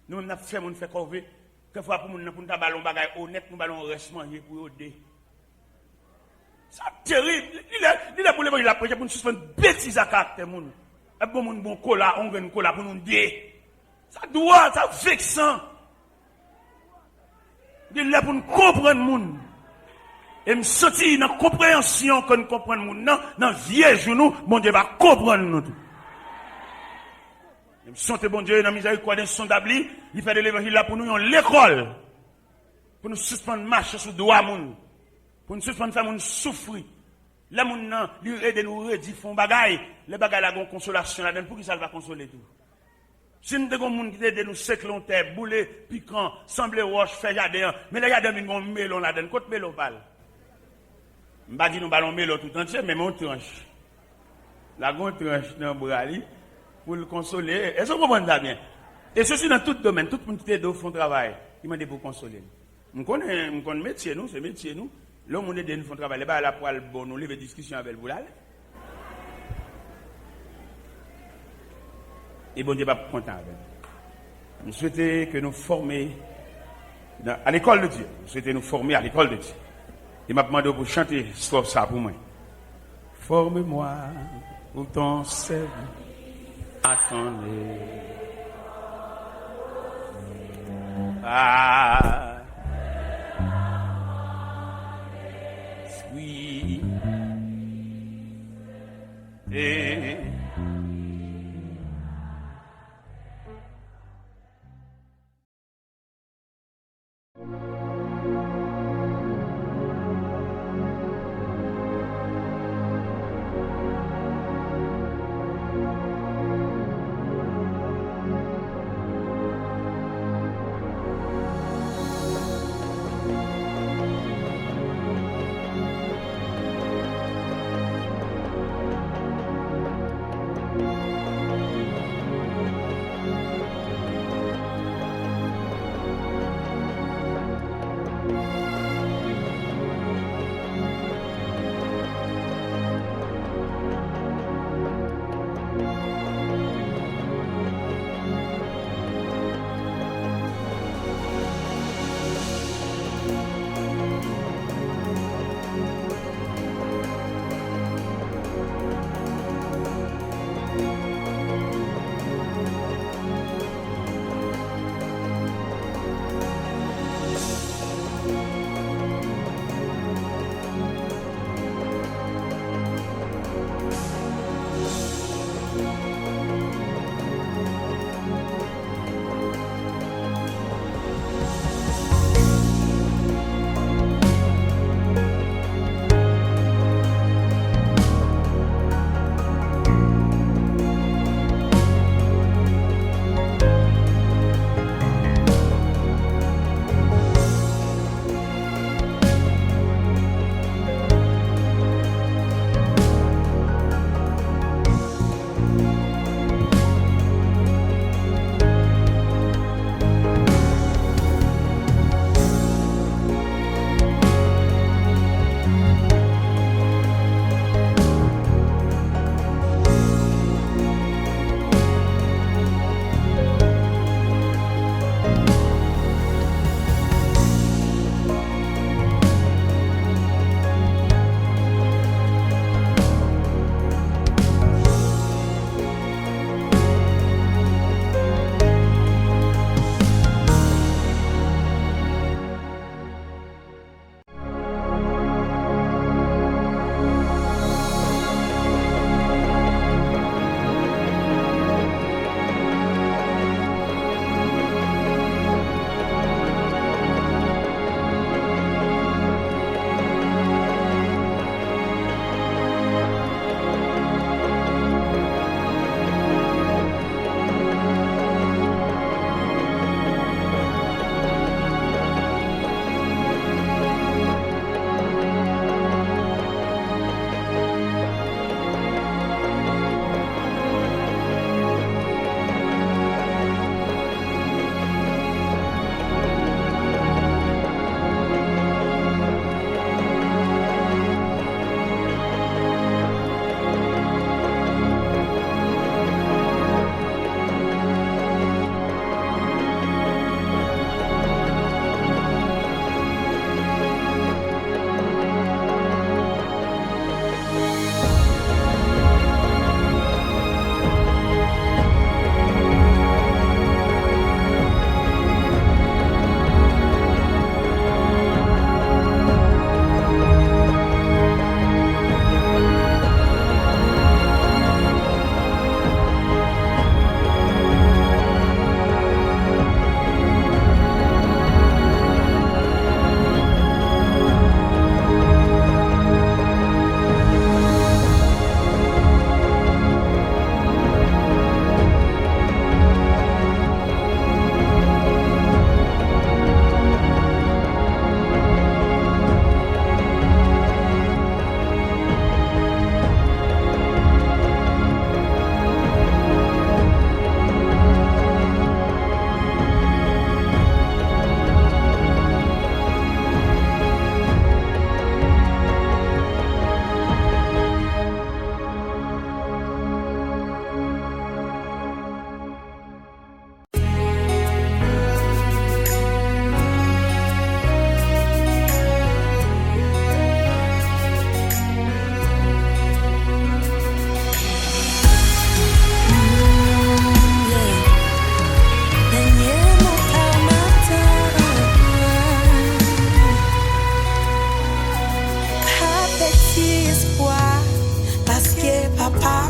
Nous même n'a fait mon fait corvée. Quelquefois pour nous pour nous ballon bagaille honnête, nous ballon reste manger pour aider. C'est terrible. Il est pour l'évangile la prêcher pour nous suspendre bêtises à caractère moun. Et bon moun bon cola, on gagne cola pour nous dire. Ça doit, ça vexant. Il est pour nous comprendre moun. Et me sentir dans la compréhension que nous comprenons moun dans vieux genou, bon Dieu va comprendre nous. Et me sentir bon Dieu dans la miséricorde insondable, il fait de l'évangile là pour nous l'école. Pour nous suspendre marche sur droit moun. Pour nous suspendre faire moun souffrir. Là moun nan, lui aide nous redire font bagaille, les bagaille la gon consolation là-dedans pour qui ça va consoler tout. Si nous avons des gens qui aident nous séclonter, bouler, piquant, sembler roche, faire jardin, mais les jardins, nous avons un melon là-dedans. Côte melon parle. Je ne vais pas dire nous ballons melon tout entier, mais on tranche. La grande tranche dans le bras pour le consoler. Est-ce que vous comprenez ça bien? Et ceci dans tout domaine, tout le monde qui aide au fond travail, il m'a dit pour consoler. Nous connaissons le métier, nous, c'est le métier, nous. L'homme qui aide nous font travail, les bas la poêle, bon, nous lever discussion avec vous là. Et bon Dieu va content avec nous. Nous souhaitons que nous formions à l'école de Dieu. Nous souhaitons nous former à l'école de Dieu. Il m'a demandé pour chanter ça pour moi. Forme-moi pour ton service. Attendez. Ah. Oui. Et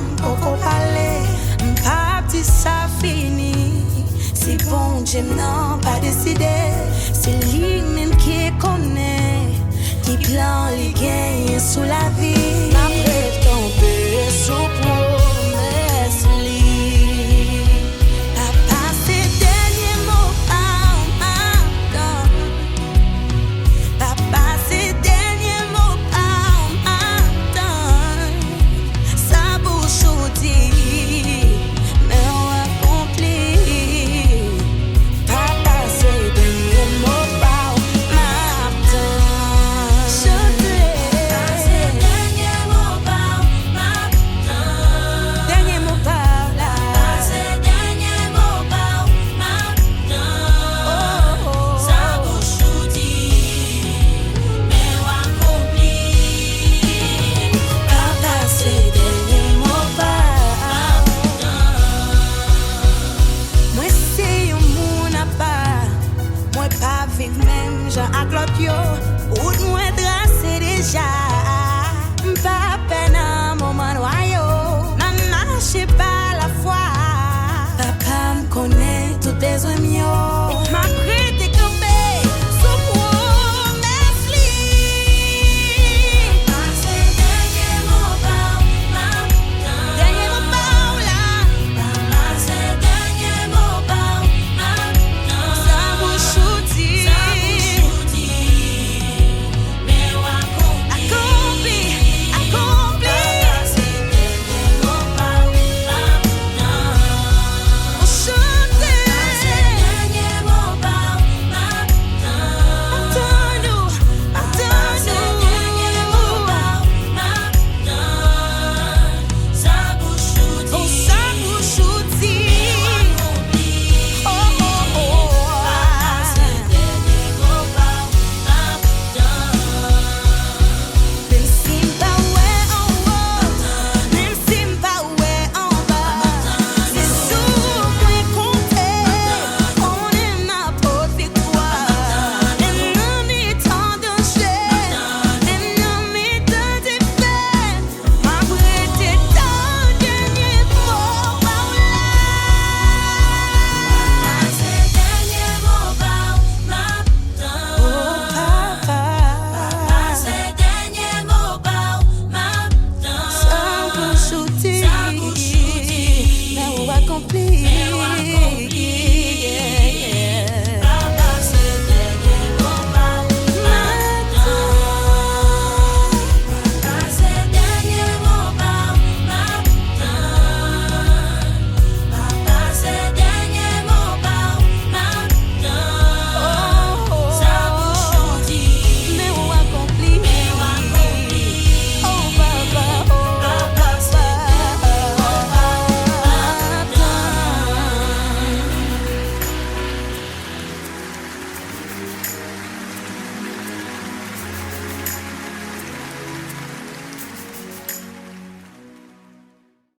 M'poko parler, m'pas dit ça fini. Si bon Dieu n'a pas décidé, c'est lui-même qui connaît, qui plan les gains sous la vie. Ma prête tomber sous promesse li. Papa c'est dernier mot par matin. Papa c'est dernier mot par matin. Sa bouche ou dit, mais on accomplit. Papa c'est dernier mot par matin. Dernier mot par là. Sa bouche ou dit, mais on accomplit. Papa c'est dernier mot par moi c'est un moun à part. Moi pas vivre même Jean ak l'autre yo. Ou moi tracé déjà. Pas peine à moment noyo. M'a marché par la foi. Papa me connaît tout besoin mio. Ma prête campé sous promesse li. C'est dernier mot par matin. Dernier mot par là. C'est dernier mot par matin. Sa bouche ou dit, mais on accompli. C'est dernier mot par matin. On chante. C'est dernier mot par matin. Attends-nous. C'est dernier mot par matin. Sa bouche ou dit, oh, oh, oh. C'est dernier mot par matin. Même si m'pas ouais en haut, même si m'pas ouais en bas, c'est sous moi compter. On est n'importe victoire. L'ennemi tant danger, l'ennemi tant défaite. Ma prête est tant dernier mot par là. C'est dernier mot par matin. Oh papa, c'est dernier mot par matin. Sa bouche ou dit, mais on va accomplir.